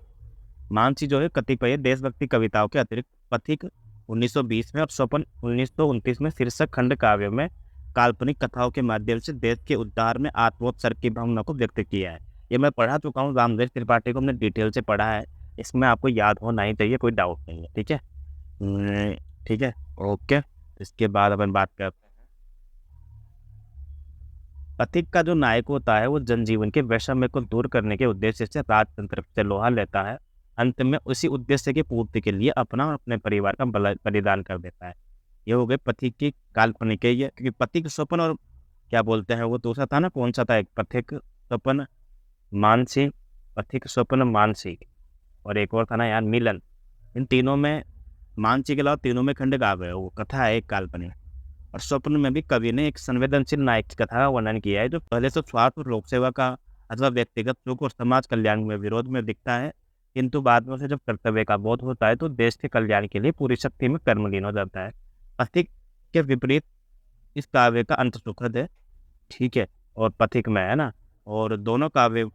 मानसी जो है कतिपय देशभक्ति कविताओं के अतिरिक्त पथिक 1920 में और स्वपन 1929 में शीर्षक खंड काव्यों में काल्पनिक कथाओं के माध्यम से देश के उद्धार में आत्मोत्सर्ग की भावना को व्यक्त किया है। ये मैं पढ़ा चुका हूँ, रामदेव त्रिपाठी को हमने डिटेल से पढ़ा है, इसमें आपको याद होना ही चाहिए, कोई डाउट नहीं है। ठीक है। हम्म, ठीक है। ओके, इसके बाद अपन बात करते हैं। पथिक का जो नायक होता है वो जनजीवन के वैषम्य को दूर करने के उद्देश्य से राजतंत्र से लोहा लेता है, अंत में उसी उद्देश्य की पूर्ति के लिए अपना और अपने परिवार का बलिदान कर देता है। ये हो गए पथिक की काल्पनिक है ये, क्योंकि पथिक स्वप्न और क्या बोलते हैं वो दूसरा था ना, कौन सा था, एक पथिक स्वप्न मानसी, पथिक स्वप्न मानसी, और एक और था ना यार, मिलन। इन तीनों में मानसी के अलावा तीनों में खंड काव्य है, वो कथा है एक काल्पनिक। और स्वप्न में भी कवि ने एक संवेदनशील नायक की कथा का वर्णन किया है, जो पहले तो स्वार्थ और लोक सेवा का अथवा व्यक्तिगत सुख और समाज कल्याण में विरोध में दिखता है, किंतु बाद में उसे जब कर्तव्य का बोध होता है तो देश के कल्याण के लिए पूरी शक्ति में कर्मलीन हो जाता है। पथिक के विपरीत इस काव्य का अंत सुखद है, ठीक है, और पथिक में है ना। और दोनों काव्य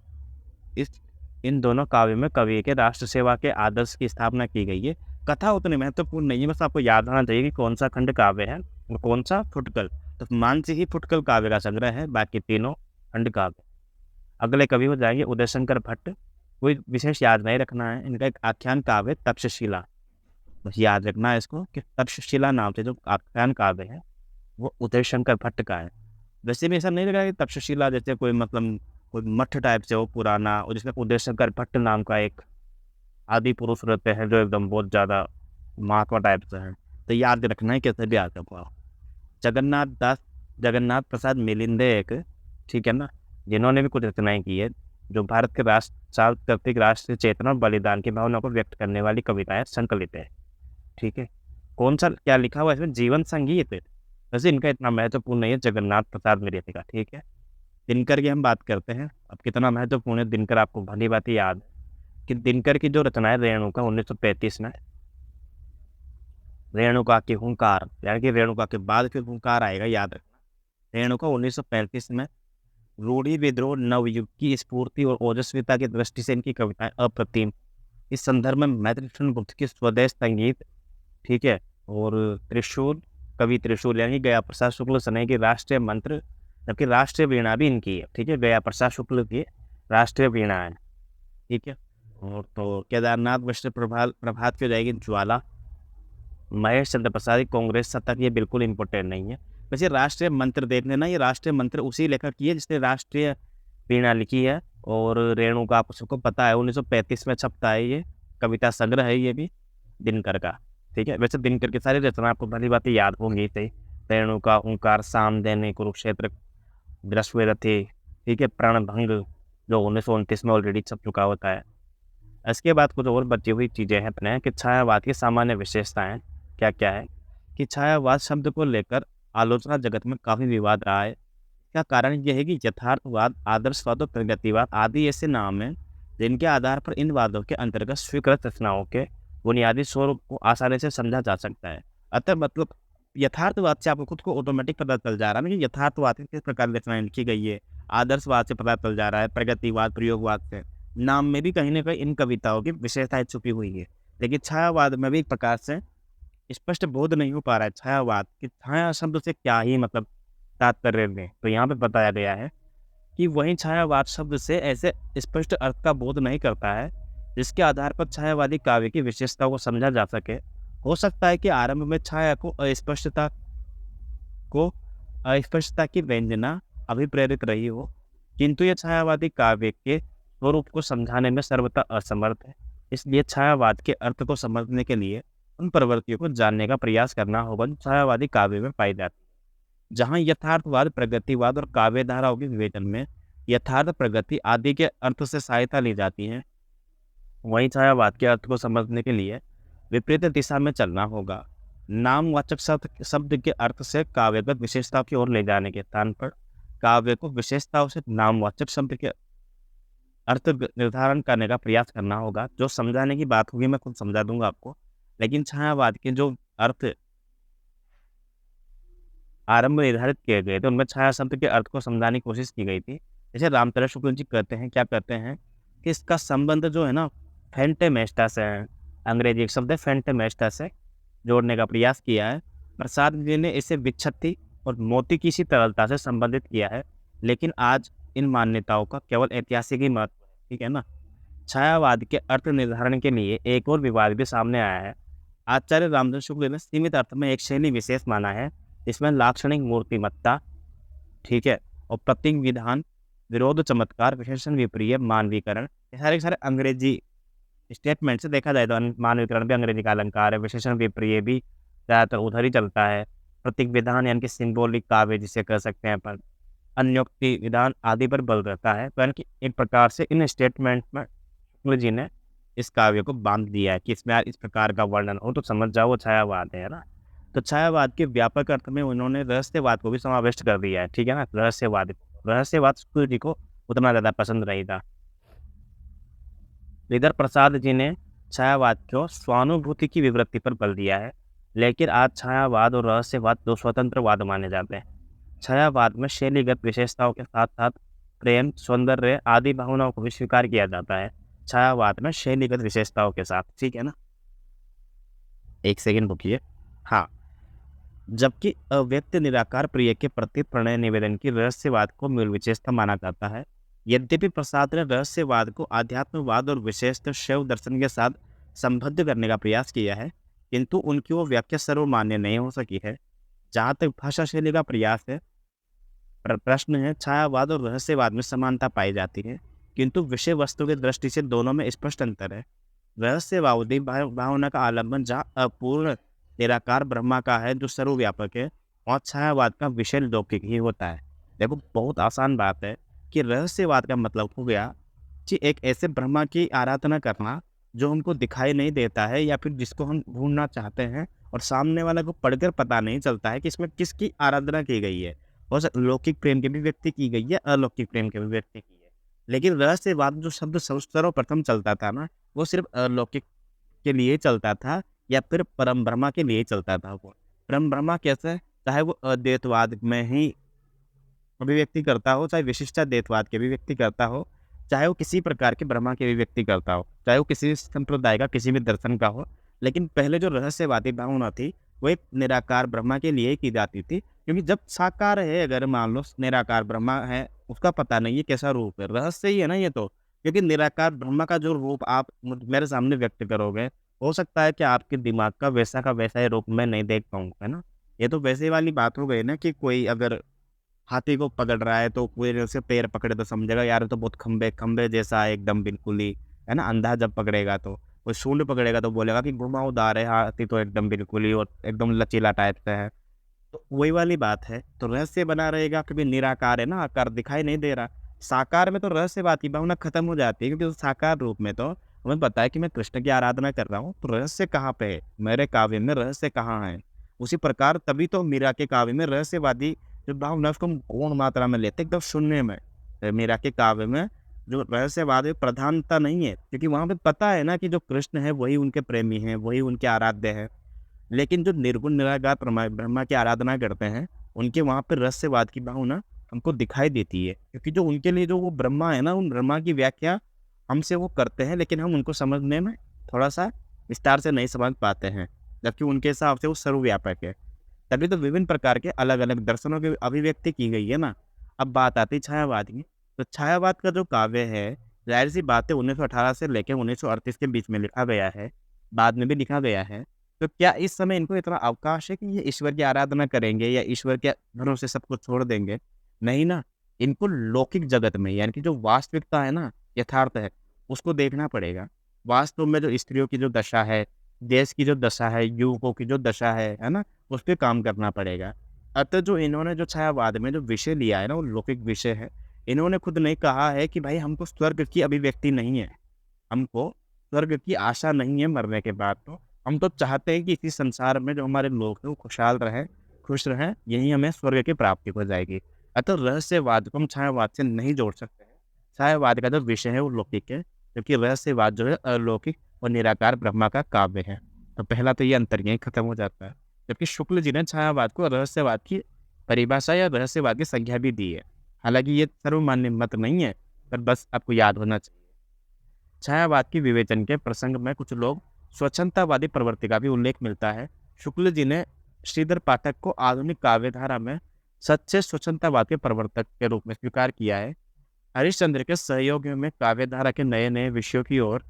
इस इन दोनों काव्यों में कवि के राष्ट्र सेवा के आदर्श की स्थापना की गई है। कथा उतनी महत्वपूर्ण नहीं है, बस आपको याद होना चाहिए कि कौन सा खंड काव्य है और कौन सा फुटकल। तो मानसी ही फुटकल काव्य का संग्रह है, बाकी तीनों खंड काव्य। अगले कवि हो जाएंगे उदय शंकर भट्ट। कोई विशेष याद नहीं रखना है, इनका एक आख्यान काव्य तक्षशिला, बस याद रखना है इसको कि तक्षशिला नाम से जो आख्यान काव्य है वो उदय शंकर भट्ट का है। वैसे भी ऐसा नहीं लगा कि तक्षशिला जैसे कोई मतलब कोई मठ टाइप से हो पुराना, और जिसमें उदय शंकर भट्ट नाम का एक आदि पुरुष रहते हैं जो एकदम बहुत ज़्यादा महात्मा टाइप से है। तो याद रखना है, कैसे भी याद रखो। जगन्नाथ प्रसाद मिलिंदे एक, ठीक है ना, जिन्होंने भी कुछ रचनाएं की है, जो भारत के सांस्कृतिक राष्ट्रीय चेतना और बलिदान की भावना को व्यक्त करने वाली कविताएं संकलित है, ठीक है। कौन सा क्या लिखा हुआ है इसमें? जीवन संगीत। वैसे इनका इतना महत्वपूर्ण नहीं है जगन्नाथ प्रसाद मिलिंदे का, ठीक है। दिनकर की हम बात करते हैं, अब कितना महत्वपूर्ण है दिनकर आपको भली बात याद है कि दिनकर की जो रचनाएं रेणुका 1935 में, रेणुका की हुंकार, यानी कि रेणुका के बाद फिर हुंकार आएगा, याद रखना। रेणुका 1935 में रूढ़ी विद्रोह नवयुग की स्फूर्ति और ओजस्विता की दृष्टि से इनकी कविताएं अप्रतिम। इस संदर्भ में मैत्रेयन गुप्त की स्वदेश संगीत, ठीक है, और त्रिशूल, कवि त्रिशूल यानी गया प्रसाद शुक्ल सने की राष्ट्रीय मंत्र, जबकि राष्ट्रीय वीणा भी इनकी है, ठीक है, गया प्रसाद शुक्ल की राष्ट्रीय वीणा है, ठीक है। और तो केदारनाथ मिश्र प्रभात की हो जाएगी ज्वाला। महेश चंद्र प्रसाद की कांग्रेस शतक, ये बिल्कुल इंपॉर्टेंट नहीं है। वैसे राष्ट्रीय मंत्र देख लेना, ये राष्ट्रीय मंत्र उसी लेखक की है जिसने राष्ट्रीय वीणा लिखी है। और रेणुका आपको सबको पता है 1935 में छपता है, ये कविता संग्रह है ये भी दिनकर का, ठीक है। वैसे दिनकर की सारी रचना आपको भली बातें याद होंगी सही। रेणुका, हुंकार, सामदेने, कुरुक्षेत्र, दृश्यरथी, ठीक है, प्राणभंग जो 1929 में ऑलरेडी छप चुका होता है। इसके बाद कुछ और बची हुई चीज़ें हैं अपने कि छायावाद की सामान्य विशेषताएं क्या क्या है। कि छायावाद शब्द को लेकर आलोचना जगत में काफ़ी विवाद रहा है। इसका कारण यह है कि यथार्थवाद, आदर्शवाद और प्रगतिवाद आदि ऐसे नाम हैं जिनके आधार पर इन वादों के अंतर्गत स्वीकृत रचनाओं के बुनियादी स्वरूप को आसानी से समझा जा सकता है। अतः मतलब यथार्थवाद से आपको खुद को ऑटोमेटिक पता चल जा रहा है ना कि यथार्थवाद की किस प्रकार रचनाएं लिखी गई है। आदर्शवाद से पता चल जा रहा है, प्रगतिवाद, प्रयोगवाद से। नाम में भी कहीं ना कहीं इन कविताओं की विशेषताएं छुपी हुई है। लेकिन छायावाद में भी एक प्रकार से स्पष्ट बोध नहीं हो पा रहा है छायावाद कि छाया शब्द से क्या ही मतलब तात्पर्य लें। तो यहाँ पे बताया गया है कि वही छायावाद शब्द से ऐसे स्पष्ट अर्थ का बोध नहीं करता है जिसके आधार पर छायावादी काव्य की विशेषता को समझा जा सके। हो सकता है कि आरंभ में छाया को अस्पष्टता की व्यंजना अभिप्रेरित रही हो, किंतु यह छायावादी काव्य के स्वरूप को समझाने में सर्वथा असमर्थ है। इसलिए छायावाद के अर्थ को समझने के लिए उन प्रवृत्तियों को जानने का प्रयास करना होगा जो छायावादी काव्य में पाई जाती है। जहाँ यथार्थवाद, प्रगतिवाद और काव्य धाराओं के विवेचन में यथार्थ, प्रगति आदि के अर्थ से सहायता ली जाती है, वहीं छायावाद के अर्थ को समझने के लिए विपरीत दिशा में चलना होगा। नामवाचक शब्द के अर्थ से काव्यगत विशेषताओं की ओर ले जाने के स्थान पर काव्य को विशेषताओं से नामवाचक शब्द के अर्थ निर्धारण करने का प्रयास करना होगा। जो समझाने की बात होगी मैं खुद समझा दूंगा आपको, लेकिन छायावाद के जो अर्थ आरंभ निर्धारित किए गए थे उनमें छाया शब्द के अर्थ को समझाने की कोशिश की गई थी। जैसे रामचंद्र शुक्ल जी कहते हैं, क्या कहते हैं कि इसका संबंध जो है ना फैंटेमेस्टा से है, अंग्रेजी एक शब्द है फैंटेमेस्टा से जोड़ने का प्रयास किया है। प्रसाद जी ने इसे विच्छत्ति और मोती की सी तरलता से संबंधित किया है, लेकिन आज इन मान्यताओं का केवल ऐतिहासिक ही महत्व है, ठीक है ना। छायावाद के अर्थ निर्धारण के लिए एक और विवाद भी सामने आया है। आचार्य रामचंद्र शुक्ल ने सीमित अर्थ में एक शैली विशेष माना है, इसमें लाक्षणिक मूर्तिमत्ता, ठीक है, और प्रतीक विधान, विरोध, चमत्कार, विशेषण विप्रिय, मानवीकरण, ये सारे अंग्रेजी स्टेटमेंट से देखा जाए तो मानवीकरण भी अंग्रेजी का अलंकार है, विशेषण विप्रिय भी ज़्यादातर उधर ही चलता है, प्रतीक विधान यानी कि सिंबॉलिक काव्य जिसे कह सकते हैं अपन, अन्योक्ति विधान आदि पर बल रहता है। तो यानी कि एक प्रकार से इन स्टेटमेंट में शुक्ल जी ने इस काव्य को बांध दिया है कि इसमें यार इस प्रकार का वर्णन हो तो समझ जाओ वो छायावाद है ना। तो छायावाद के व्यापक अर्थ में उन्होंने रहस्यवाद को भी समाविष्ट कर दिया है, ठीक है ना। रहस्यवाद शुक्ल जी को उतना ज़्यादा पसंद नहीं था। श्रीधर प्रसाद जी ने छायावाद को स्वानुभूति की विवृत्ति पर बल दिया है, लेकिन आज छायावाद और रहस्यवाद दो स्वतंत्र वाद माने जाते हैं। छायावाद में शैलीगत विशेषताओं के साथ साथ प्रेम, सौंदर्य आदि भावनाओं को भी स्वीकार किया जाता है। छायावाद में शैलीगत विशेषताओं के साथ, ठीक है ना। एक सेकंड रुकिए। हाँ, जबकि अव्यक्त निराकार प्रिय के प्रति प्रणय निवेदन की रहस्यवाद को मूल विशेषता माना जाता है। यद्यपि प्रसाद ने रहस्यवाद को आध्यात्मवाद और विशेषतः शैव दर्शन के साथ संबद्ध करने का प्रयास किया है, किंतु उनकी वो व्याख्या सर्वमान्य नहीं हो सकी है। जहाँ तक भाषा शैली का प्रयास है, प्रश्न है, छायावाद और रहस्यवाद में समानता पाई जाती है, किंतु विषय वस्तु की दृष्टि से दोनों में स्पष्ट अंतर है। रहस्यवादी भावना का आलंबन जहाँ अपूर्ण निराकार ब्रह्मा का है जो सर्वव्यापक है, और छायावाद का विषय लौकिक ही होता है। देखो, बहुत आसान बात है कि रहस्यवाद का मतलब हो गया कि एक ऐसे ब्रह्मा की आराधना करना जो हमको दिखाई नहीं देता है, या फिर जिसको हम ढूंढना चाहते हैं और सामने वाले को पढ़कर पता नहीं चलता है कि इसमें किसकी आराधना की गई है। और लौकिक प्रेम की भी व्यक्ति की गई है, अलौकिक प्रेम की भी व्यक्ति की है। लेकिन रहस्यवाद जो शब्द सर्वप्रथम चलता था ना, वो सिर्फ अलौकिक के लिए चलता था, या फिर परम ब्रह्मा के लिए चलता था। वो परम ब्रह्मा कैसे, चाहे वो अद्वैतवाद में ही अभिव्यक्ति करता हो, चाहे विशिष्टाद्वैतवाद की अभिव्यक्ति करता हो, चाहे वो किसी प्रकार के ब्रह्मा की अभिव्यक्ति करता हो, चाहे वो किसी संप्रदाय का किसी भी दर्शन का हो। लेकिन पहले जो रहस्यवादी भावना थी वो एक निराकार ब्रह्मा के लिए की जाती थी, क्योंकि जब साकार है, अगर मान लो निराकार ब्रह्मा है, उसका पता नहीं है कैसा रूप है, रहस्य ही है ना ये तो। क्योंकि निराकार ब्रह्मा का जो रूप आप मेरे सामने व्यक्त करोगे, हो सकता है कि आपके दिमाग का वैसा ही रूप मैं नहीं देख पाऊंगा, है ना। ये तो वैसे वाली बात हो गई ना कि कोई अगर हाथी को पकड़ रहा है तो कोई उसके पैर पकड़े तो समझेगा यार ये तो बहुत खंबे खंबे जैसा है एकदम, बिल्कुल ही, है ना। अंधा जब पकड़ेगा तो, कोई सूंड पकड़ेगा तो बोलेगा कि घुमावदार है हाथी तो एकदम बिल्कुल ही, और एकदम लचीला टाइप से है। तो वही वाली बात है। तो रहस्य बना रहेगा क्योंकि निराकार है ना, आकार दिखाई नहीं दे रहा। साकार में तो रहस्यवाद की भावना खत्म हो जाती है, क्योंकि तो साकार रूप में तो हमें पता है कि मैं कृष्ण की आराधना कर रहा हूँ, तो रहस्य कहाँ पे है, मेरे काव्य में रहस्य कहाँ है। उसी प्रकार तभी तो मीरा के काव्य में रहस्यवादी जो भावना उसको हम पूर्ण मात्रा में लेते एकदम शून्य में। मीरा के काव्य में जो रहस्यवाद है प्रधानता नहीं है, क्योंकि वहाँ पे पता है ना कि जो कृष्ण है वही उनके प्रेमी हैं, वही उनके आराध्य हैं। लेकिन जो निर्गुण निराकार ब्रह्मा की आराधना करते हैं, उनके वहाँ पे रहस्यवाद की भावना हमको दिखाई देती है, क्योंकि जो उनके लिए जो वो ब्रह्मा है ना, उन ब्रह्मा की व्याख्या हमसे वो करते हैं, लेकिन हम उनको समझने में थोड़ा सा विस्तार से नहीं समझ पाते हैं, जबकि उनके हिसाब से वो सर्वव्यापक है। तभी तो विभिन्न प्रकार के अलग अलग दर्शनों की अभिव्यक्ति की गई है ना। अब बात आती है छायावाद की। तो छायावाद का जो काव्य है, जाहिर सी बात है 1918 से लेकर 1938 के बीच में लिखा गया है, बाद में भी लिखा गया है। तो क्या इस समय इनको इतना अवकाश है कि ये ईश्वर की आराधना करेंगे या ईश्वर के भरोसे सब कुछ छोड़ देंगे? नहीं ना। इनको लौकिक जगत में, यानी कि जो वास्तविकता है ना, यथार्थ है, उसको देखना पड़ेगा। वास्तव में जो स्त्रियों की जो दशा है, देश की जो दशा है, युवकों की जो दशा है ना, उस पे काम करना पड़ेगा। अतः जो इन्होंने जो छायावाद में जो विषय लिया है ना, वो लौकिक विषय है। इन्होंने खुद नहीं कहा है कि भाई हमको स्वर्ग की अभिव्यक्ति नहीं है, हमको स्वर्ग की आशा नहीं है मरने के बाद। तो हम तो चाहते हैं कि इसी संसार में जो हमारे लोग हैं वो खुशहाल रहें, खुश रहें, यही हमें स्वर्ग की प्राप्ति हो जाएगी। अतः रहस्यवाद को हम छायावाद से नहीं जोड़ सकते हैं। छायावाद का जो विषय है वो लौकिक है, क्योंकि रहस्यवाद जो है अलौकिक और निराकार ब्रह्मा का काव्य है। तो पहला तो ये अंतर यहीं खत्म हो जाता है। जबकि शुक्ल जी ने छायावाद को रहस्यवाद की परिभाषा या रहस्यवाद की संज्ञा भी दी है। हालांकि ये सर्वमान्य मत नहीं है, पर बस आपको याद होना चाहिए। छायावाद की विवेचन के प्रसंग में कुछ लोग स्वच्छंदतावादी प्रवृत्ति का भी उल्लेख मिलता है। शुक्ल जी ने श्रीधर पाठक को आधुनिक काव्यधारा में सच्चे स्वच्छंदतावाद के प्रवर्तक के रूप में स्वीकार किया है। हरिश्चंद्र के सहयोग में काव्यधारा के नए नए विषयों की ओर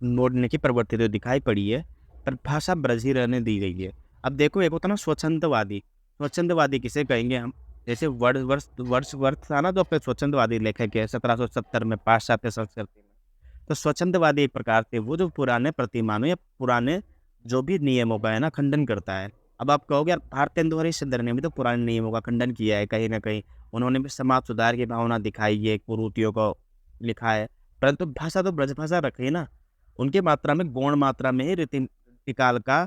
मोड़ने की प्रवृत्ति तो दिखाई पड़ी है, पर भाषा ब्रज ही रहने दी गई है। अब देखो, एक होता ना स्वच्छंदवादी। स्वच्छंदवादी किसे कहेंगे हम? जैसे वर्ड्सवर्थ था ना, जो अपने स्वच्छंदवादी लेखक है 1770 में पाश्चात्य संस्कृति में। तो स्वच्छंदवादी एक प्रकार से वो जो पुराने प्रतिमानों या पुराने जो भी नियमों का है ना खंडन करता है। अब आप कहोगे यार भारतेंदु हरिश्चंद्र ने भी तो पुराने नियमों का खंडन किया है कहीं ना कहीं, उन्होंने भी समाज सुधार की भावना दिखाई है, कुरीतियों को लिखा है, परंतु भाषा तो ब्रजभाषा रखी है ना। उनकी मात्रा में गौण मात्रा में ही रीतिकाल का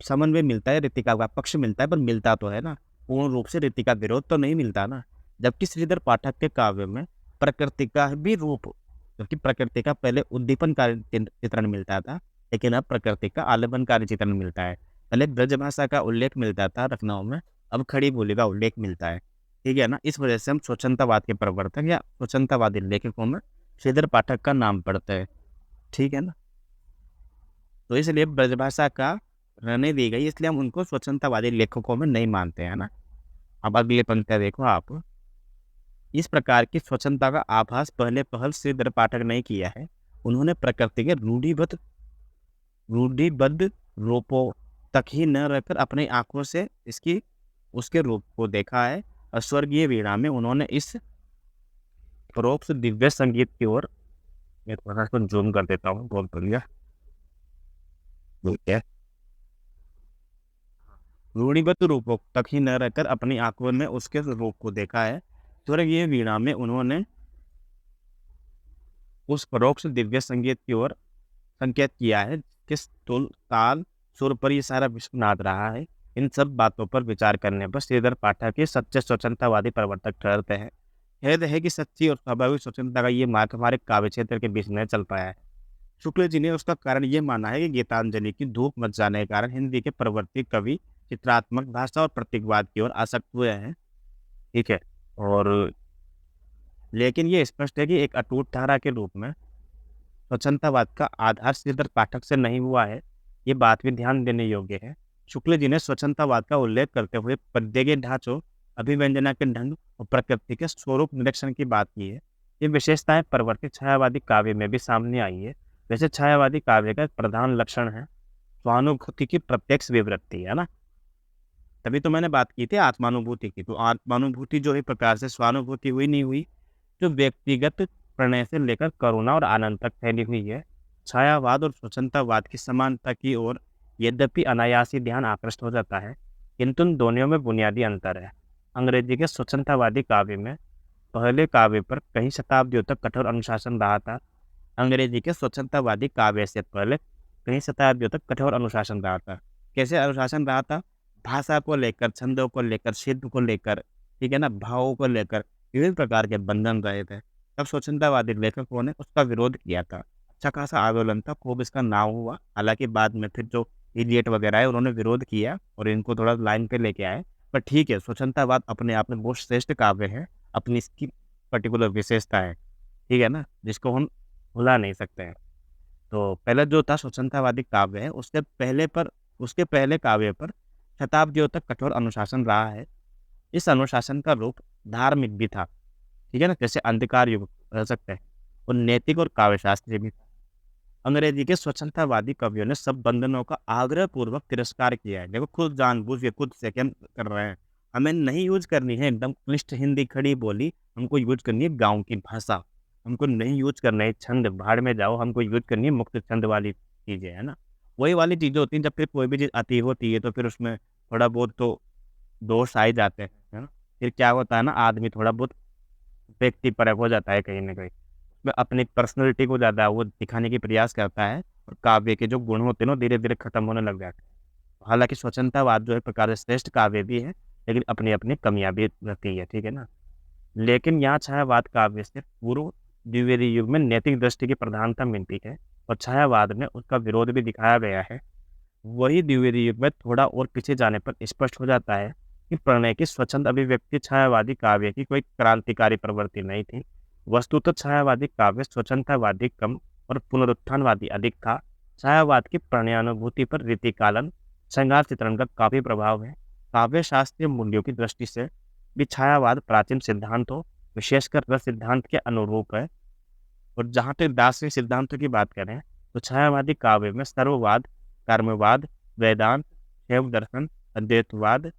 समन्वय मिलता है, रीतिकाल का पक्ष मिलता है, पर मिलता तो है ना, पूर्ण रूप से रीति का विरोध तो नहीं मिलता ना। जबकि श्रीधर पाठक के काव्य में प्रकृति का भी रूप, जबकि प्रकृति का पहले उद्दीपनकारी चित्रण मिलता था, लेकिन अब प्रकृति का आलंबनकारी चित्रण मिलता है। पहले ब्रजभाषा का उल्लेख मिलता था रचनाओं में, अब खड़ी बोली का उल्लेख मिलता है। ठीक है ना। इस वजह से हम स्वच्छंदतावाद के प्रवर्तक या स्वच्छंदतावादी लेखकों में श्रीधर पाठक का नाम पढ़ते हैं। ठीक है ना। तो इसलिए ब्रजभाषा का रहने दी गई, इसलिए हम उनको स्वच्छंदतावादी लेखकों में नहीं मानते हैं ना। अब अगले पंक्तियाँ देखो आप। इस प्रकार की स्वच्छंदता का आभास पहले पहल श्रीधर पाठक ने किया है। उन्होंने प्रकृति के रूढ़िबद्ध रूपों तक ही न रहकर अपनी आंखों से उसके रूप को देखा है। और स्वर्गीय वीणा में उन्होंने इस परोक्ष दिव्य संगीत की ओर, मैं थोड़ा सा जूम कर देता हूँ, बहुत बढ़िया, ठीक है। रूढ़िबद्ध रूपों तक ही न रहकर अपनी आंखों में उसके रूप को देखा है। स्वर्गीय वीणा में उन्होंने उस परोक्ष दिव्य संगीत की ओर संकेत किया है। किस ताल सुर पर ये सारा विश्व नाद रहा है। इन सब बातों पर विचार करने पर श्रीधर पाठक के सच्चे स्वतंत्रतावादी प्रवर्तक ठहरते हैं। खेद है कि सच्ची और स्वाभाविक स्वतंत्रता का ये मार्ग हमारे काव्य क्षेत्र के बीच में चल पाया है। शुक्ल जी ने उसका कारण ये माना है कि गीतांजलि की धूप मच जाने के कारण हिंदी के प्रवर्ती कवि चित्रात्मक भाषा और प्रतीकवाद की ओर आसक्त हुए हैं। ठीक है। और लेकिन ये स्पष्ट है कि एक अटूट धारा के रूप में स्वच्छंदतावाद का आधार श्रीधर पाठक से नहीं हुआ है। ये बात भी ध्यान देने योग्य है। शुक्ल जी ने स्वच्छंदतावाद का उल्लेख करते हुए पद्य के ढांचों, अभिव्यंजना के ढंग और प्रकृति के स्वरूप निरीक्षण की बात की है। ये विशेषताएं परिवर्तित छायावादी काव्य में भी सामने आई है। वैसे छायावादी काव्य का एक प्रधान लक्षण है स्वानुभूति की प्रत्यक्ष विवृत्ति, है ना। तभी तो मैंने बात की थी आत्मानुभूति की। तो आत्मानुभूति जो है प्रकार से स्वानुभूति हुई नहीं हुई, जो व्यक्तिगत प्रणय से लेकर करुणा और आनंद तक फैली हुई है। छायावाद और स्वतंत्रतावाद की समानता की ओर यद्यपि अनायासी ध्यान आकृष्ट हो जाता है, किंतु उन दोनों में बुनियादी अंतर है। अंग्रेजी के स्वतंत्रतावादी काव्य में पहले काव्य पर कई शताब्दियों तक कठोर अनुशासन रहा था। अंग्रेजी के स्वतंत्रतावादी काव्य से पहले कई शताब्दियों तक कठोर अनुशासन रहा था। कैसे अनुशासन रहा था? भाषा को लेकर, छंदों को लेकर, शिल्प को लेकर, ठीक है ना, भावों को लेकर विभिन्न प्रकार के बंधन रहे थे। तब स्वतंत्रतावादी लेखकों ने उसका विरोध किया था। अच्छा खासा आंदोलन था, खूब इसका नाम हुआ। हालांकि बाद में फिर जो इलियट वगैरह है उन्होंने विरोध किया और इनको थोड़ा लाइन पे लेके आए। पर ठीक है, स्वतंत्रतावाद अपने आप में बहुत श्रेष्ठ काव्य है, अपनी इसकी पर्टिकुलर विशेषता है, ठीक है ना, जिसको हम भुला नहीं सकते हैं। तो पहले जो था स्वतंत्रतावादी काव्य है, उसके पहले काव्य पर शताब्दियों तक कठोर अनुशासन रहा है। इस अनुशासन का रूप धार्मिक भी था, ठीक है ना, जैसे अंधकार युग रह सकते हैं, और नैतिक और काव्यशास्त्री भी था। अंग्रेजी के स्वतंत्रतावादी कवियों ने सब बंधनों का आग्रह पूर्वक तिरस्कार किया है। देखो, खुद जानबूझ के खुद से क्या कर रहे हैं, हमें नहीं यूज करनी है एकदम क्लिष्ट हिंदी खड़ी बोली, हमको यूज करनी है गाँव की भाषा, हमको नहीं यूज करना है छंद, भाड़ में जाओ, हमको यूज करनी है मुक्त छंद वाली चीज़ें, है ना। वही वाली चीज़ें होती हैं। जब फिर कोई भी चीज़ आती होती है तो फिर उसमें थोड़ा बहुत तो दोष आ ही जाते हैं, है ना। फिर क्या होता है ना, आदमी थोड़ा बहुत व्यक्तिपरक हो जाता है कहीं ना कहीं, उसमें अपनी पर्सनैलिटी को ज़्यादा वो दिखाने की प्रयास करता है, और काव्य के जो गुण होते हैं ना धीरे धीरे खत्म होने लग जाते हैं। हालांकि स्वतंत्रतावाद जो है प्रकार से श्रेष्ठ काव्य भी है, लेकिन अपनी अपनी कमियां भी रहती है, ठीक है ना। लेकिन यहाँ छायावाद काव्य से पूर्व द्विवेदी युग में नैतिक दृष्टि की प्रधानता मिलती है, और छायावाद में उसका विरोध भी दिखाया गया है। वही द्विवेदी युग में थोड़ा और पीछे जाने पर स्पष्ट हो जाता है कि प्रणय की स्वच्छंद अभिव्यक्ति छायावादी काव्य की कोई क्रांतिकारी प्रवृत्ति नहीं थी। वस्तुतः छायावादी काव्य स्वच्छंदतावादी कम और पुनरुत्थानवादी अधिक था। छायावाद की प्रणयानुभूति पर रीतिकालन, श्रृंगार चित्रण का काफी प्रभाव है। काव्य शास्त्रीय मूल्यों की दृष्टि से भी छायावाद प्राचीन सिद्धांतों, विशेषकर रस सिद्धांत के अनुरूप है। और जहाँ तक दार्शनिक सिद्धांतों की बात करें तो छायावादी काव्य में सर्ववाद, कर्मवाद, वेदांत, शैव दर्शन, अद्वैतवाद,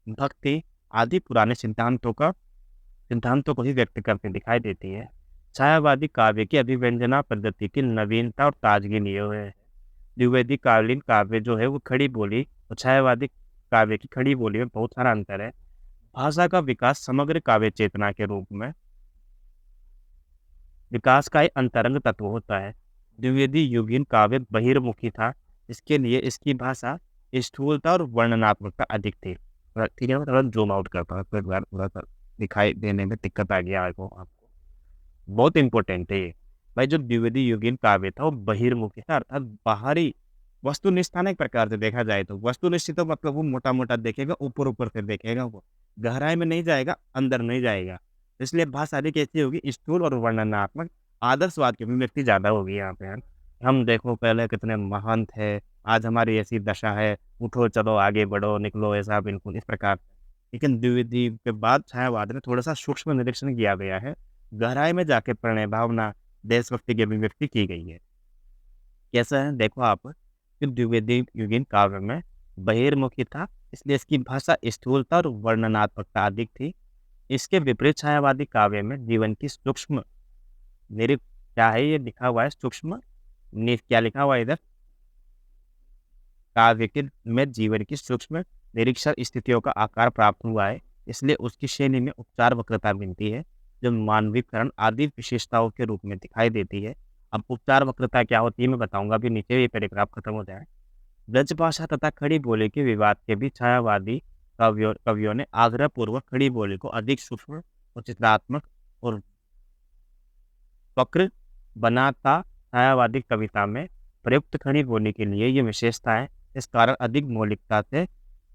भक्ति आदि पुराने सिद्धांतों को ही व्यक्त करते दिखाई देती है। छायावादी काव्य की अभिव्यंजना पद्धति की नवीनता और ताजगी लिए हुए है। द्विवेदी कालीन काव्य जो है वो खड़ी बोली और छायावादी काव्य की खड़ी बोली में बहुत सारा अंतर है। भाषा का विकास समग्र काव्य चेतना के रूप में विकास का एक अंतरंग तत्व होता है। द्विवेदी युगीन काव्य बहिर्मुखी था, इसके लिए इसकी भाषा स्थूलता और वर्णनात्मकता अधिक थी। ठीक है, मैं थोड़ा ज़ूम आउट करता हूँ, तो एक बार थोड़ा-सा दिखाई देने में दिक्कत आ गया आपको। बहुत इम्पोर्टेंट है ये। भाई जो द्विवेदी युगीन काव्य था वो बहिर्मुखी था, अर्थात बाहरी वस्तुनिष्ठ था ना, एक प्रकार से देखा जाए तो। वस्तुनिष्ठ तो मतलब वो मोटा-मोटा देखेगा, ऊपर-ऊपर से देखेगा वो। गहराई में नहीं जाएगा, अंदर नहीं जाएगा। इसलिए भाषा भी कैसी होगी, स्थूल और वर्णनात्मक, आदर्शवाद की अभिव्यक्ति ज़्यादा होगी यहाँ पे। हम देखो पहले कितने महान थे, आज हमारी ऐसी दशा है, उठो चलो आगे बढ़ो, निकलो ऐसा बिल्कुल इस प्रकार। लेकिन द्विवेदी के बाद छायावाद में थोड़ा-सा सूक्ष्म निरीक्षण किया गया है। गहराई में जाके प्रणय भावना, देशभक्ति की अभिव्यक्ति की गई है। कैसा है देखो आप, कि द्विवेदी युगीन काव्य में बहिर्मुखी था, इसलिए इसकी भाषा स्थूलता और वर्णनात्मकता अधिक थी। इसके विपरीत छायावादी काव्य में जीवन की सूक्ष्म क्या है, ये लिखा हुआ है सूक्ष्म क्या लिखा हुआ है इधर, काव्य के में जीवन की सूक्ष्म निरीक्षण स्थितियों का आकार प्राप्त हुआ है, इसलिए उसकी शैली में उपचार वक्रता मिलती है, जो मानवीकरण आदि विशेषताओं के रूप में दिखाई देती है। अब उपचार वक्रता क्या होती है मैं बताऊंगा, अभी नीचे ये पैराग्राफ खत्म हो जाए। ब्रज भाषा तथा खड़ी बोली के विवाद के बीच छायावादी कवियों ने आग्रहपूर्वक खड़ी बोली को अधिक सूक्ष्म और चित्रात्मक और वक्र बनाता। छायावादी कविता में प्रयुक्त खड़ी बोली के लिए ये विशेषताएं इस कारण अधिक मौलिकता से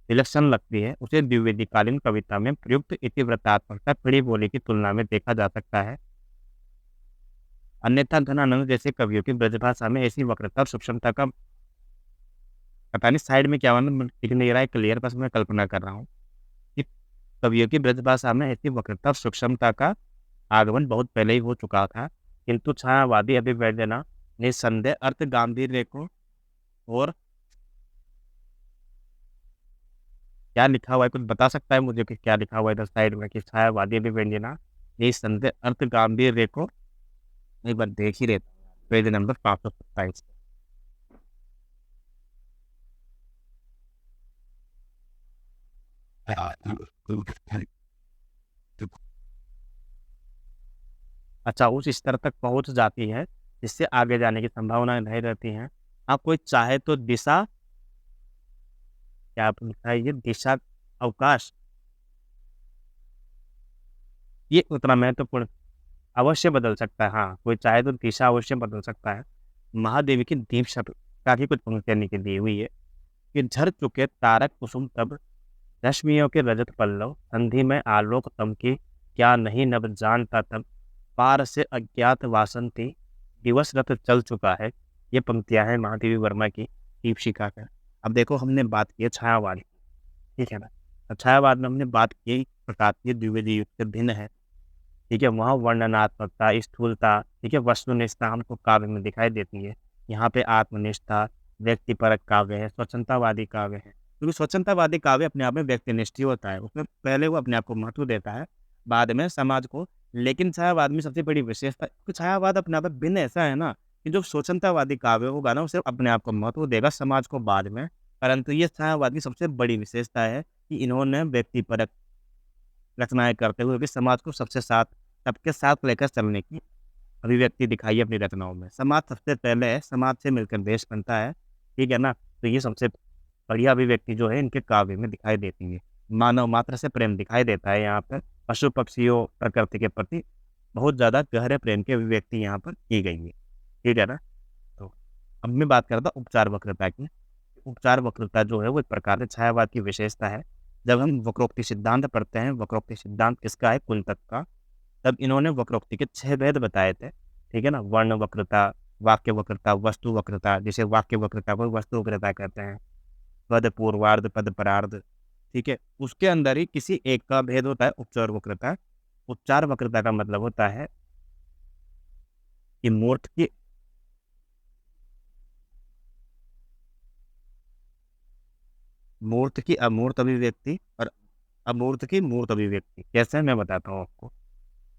विलक्षण लगती है। उसे द्विवेदीकालीन कविता में प्रयुक्त इतिवृत्तात्मकता खड़ी बोली की तुलना में देखा जा सकता है। अन्यथा घनानंद जैसे कवियों की ब्रजभाषा में ऐसी वक्रता और सूक्ष्मता का पता नहीं साइड में क्या हुआ, दिख नहीं रहा है क्लियर, बस मैं कल्पना कर रहा हूँ कि कवियों की ब्रजभाषा में ऐसी वक्रता और सूक्ष्मता का आगमन बहुत पहले ही हो चुका था, किंतु छायावादी अभिव्यंजना निस्संदेह अर्थ गांधीर्य को और क्या लिखा हुआ है, कुछ बता सकता है मुझे कि क्या लिखा हुआ है इधर साइड में, कि छायावादी अभिव्यंजना निस्संदेह अर्थ गांधीर्य को एक बार देख ही लेता हूँ, पेज नंबर 527। अच्छा, उस स्तर तक पहुंच जाती है जिससे आगे जाने की संभावनाएं नहीं रहती हैं। आप कोई चाहे तो दिशा, क्या आप लिखा है ये, दिशा अवकाश, ये उतना महत्वपूर्ण अवश्य बदल सकता है। हाँ, कोई चाहे तो दिशा अवश्य बदल सकता है। महादेवी की दीप शब्द का की कुछ पंक्तियां नीचे दी हुई है कि झर चुके तारक कुसुम तब, रश्मियों के रजत पल्लव, संधि में आलोक तम की, क्या नहीं नभ जानता तब, पार से अज्ञात वासंती, दिवस रथ चल चुका है। ये पंक्तियां हैं महादेवी वर्मा की दीपशिखा का। अब देखो हमने बात की है छायावाद की, ठीक है ना। अब छायावाद में हमने बात की प्रकार की द्विवेदी युग से भिन्न है, ठीक है। वहाँ वर्णनात्मकता, स्थूलता, ठीक है, वस्तुनिष्ठता हमको काव्य में दिखाई देती है। यहाँ पे आत्मनिष्ठता, व्यक्तिपरक काव्य है, स्वच्छंदतावादी काव्य है। क्योंकि स्वच्छंदतावादी काव्य अपने आप में व्यक्तिनिष्ठ ही होता है, उसमें पहले वो अपने आप को महत्व देता है, बाद में समाज को। लेकिन छायावाद में सबसे बड़ी विशेषता, क्योंकि छायावाद अपने आप में भिन्न ऐसा है ना, कि जो स्वच्छंदतावादी काव्य होगा ना, वो सिर्फ अपने आप को महत्व देगा, समाज को बाद में। परंतु ये छायावाद की सबसे बड़ी विशेषता है कि इन्होंने व्यक्तिपरक रचनाएं करते हुए भी समाज को सबके साथ लेकर चलने की अभिव्यक्ति दिखाई है अपनी रचनाओं में। समाज सबसे पहले है, समाज से मिलकर देश बनता है, ठीक है ना। तो ये सबसे बढ़िया अभिव्यक्ति जो है इनके काव्य में दिखाई देती है। मानव मात्र से प्रेम दिखाई देता है यहाँ पर, पशु पक्षियों प्रकृति के प्रति बहुत ज़्यादा गहरे प्रेम की अभिव्यक्ति यहाँ पर की गई है, ठीक है ना। तो अब मैं बात करता हूँ उपचार वक्रता की। उपचार वक्रता जो है वो एक प्रकार से छायावाद की विशेषता है। जब हम वक्रोक्ति सिद्धांत पढ़ते हैं, वक्रोक्ति सिद्धांत किसका है, कुंतक का, तब इन्होंने वक्रोक्ति के 6 भेद बताए थे, ठीक है ना। वर्ण वक्रता, वाक्य वक्रता, वस्तु वक्रता, जिसे वाक्य वक्रता को वस्तु वक्रता कहते हैं, पद पूर्वार्ध, पद परार्ध, ठीक है। उसके अंदर ही किसी एक का भेद होता है उपचार वक्रता। उपचार वक्रता का मतलब होता है कि मूर्त की अमूर्त अभिव्यक्ति और अमूर्त की मूर्त अभिव्यक्ति। कैसे, मैं बताता हूँ आपको।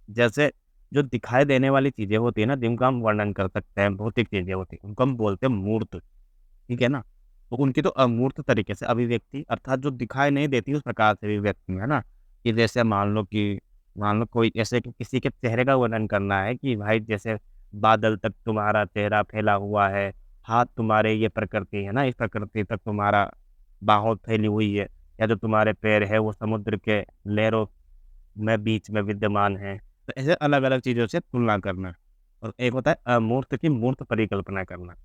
जैसे जो दिखाई देने वाली चीजें होती है ना, जिनका हम वर्णन कर सकते हैं, भौतिक चीजें होती है, उनको हम बोलते हैं मूर्त, ठीक है ना। तो उनकी तो अमूर्त तरीके से अभिव्यक्ति, अर्थात जो दिखाई नहीं देती उस प्रकार से अभिव्यक्ति है ना, कि जैसे मान लो कोई जैसे कि किसी के चेहरे का वर्णन करना है कि भाई जैसे बादल तक तुम्हारा चेहरा फैला हुआ है, हाथ तुम्हारे ये प्रकृति है ना, इस प्रकृति तक तुम्हारा बाहों फैली हुई है, या जो तुम्हारे पैर है वो समुद्र के लहरों में बीच में विद्यमान है। तो ऐसे अलग-अलग चीज़ों से तुलना करना, और एक होता है अमूर्त की मूर्त परिकल्पना करना,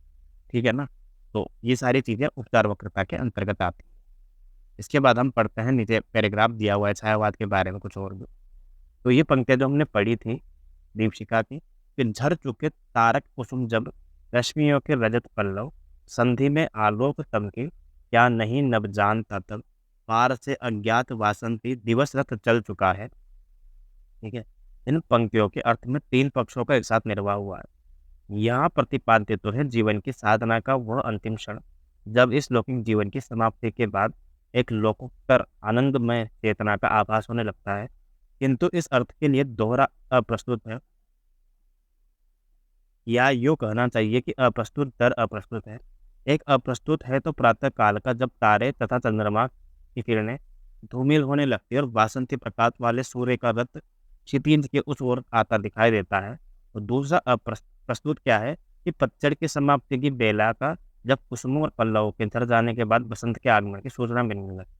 ठीक है ना? तो ये सारी चीज़ें उपचार वक्रता के अंतर्गत आती हैं। इसके बाद हम पढ़ते हैं, नीचे पैराग्राफ दिया हुआ है छायावाद के बारे में कुछ और भी। तो ये पंक्तियाँ जो हमने पढ़ी थी दीपशिखा की, कि झर चुके तारक कुसुम जब, रश्मियों के रजत पल्लव, संधि में आलोक तमके, क्या नहीं नभ जानता तब, पार से अज्ञात वासंती दिवस रथ चल चुका है। ठीक है? इन पंक्तियों के अर्थ में 3 पक्षों का एक साथ निर्वाह हुआ है। यहाँ प्रतिपादित तो है जीवन की साधना का वह अंतिम क्षण, जब इस लौकिक जीवन की समाप्ति के बाद एक लोकोत्तर आनंदमय चेतना का आभास होने लगता है। किंतु इस अर्थ के लिए दोहरा अप्रस्तुत है, या यूँ कहना चाहिए कि अप्रस्तुत दर अप्रस्तुत है। एक अप्रस्तुत है तो प्रातः काल का, जब तारे तथा चंद्रमा की किरणें धूमिल होने लगती है और वासंती प्रकाश वाले सूर्य का रथ क्षितिज के उस ओर आता दिखाई देता है। और दूसरा प्रस्तुत क्या है कि पतझड़ की समाप्ति की बेला का, जब कुसुमों और पल्लवों के झड़ जाने के बाद बसंत के आगमन की सूचना मिलने लगती है।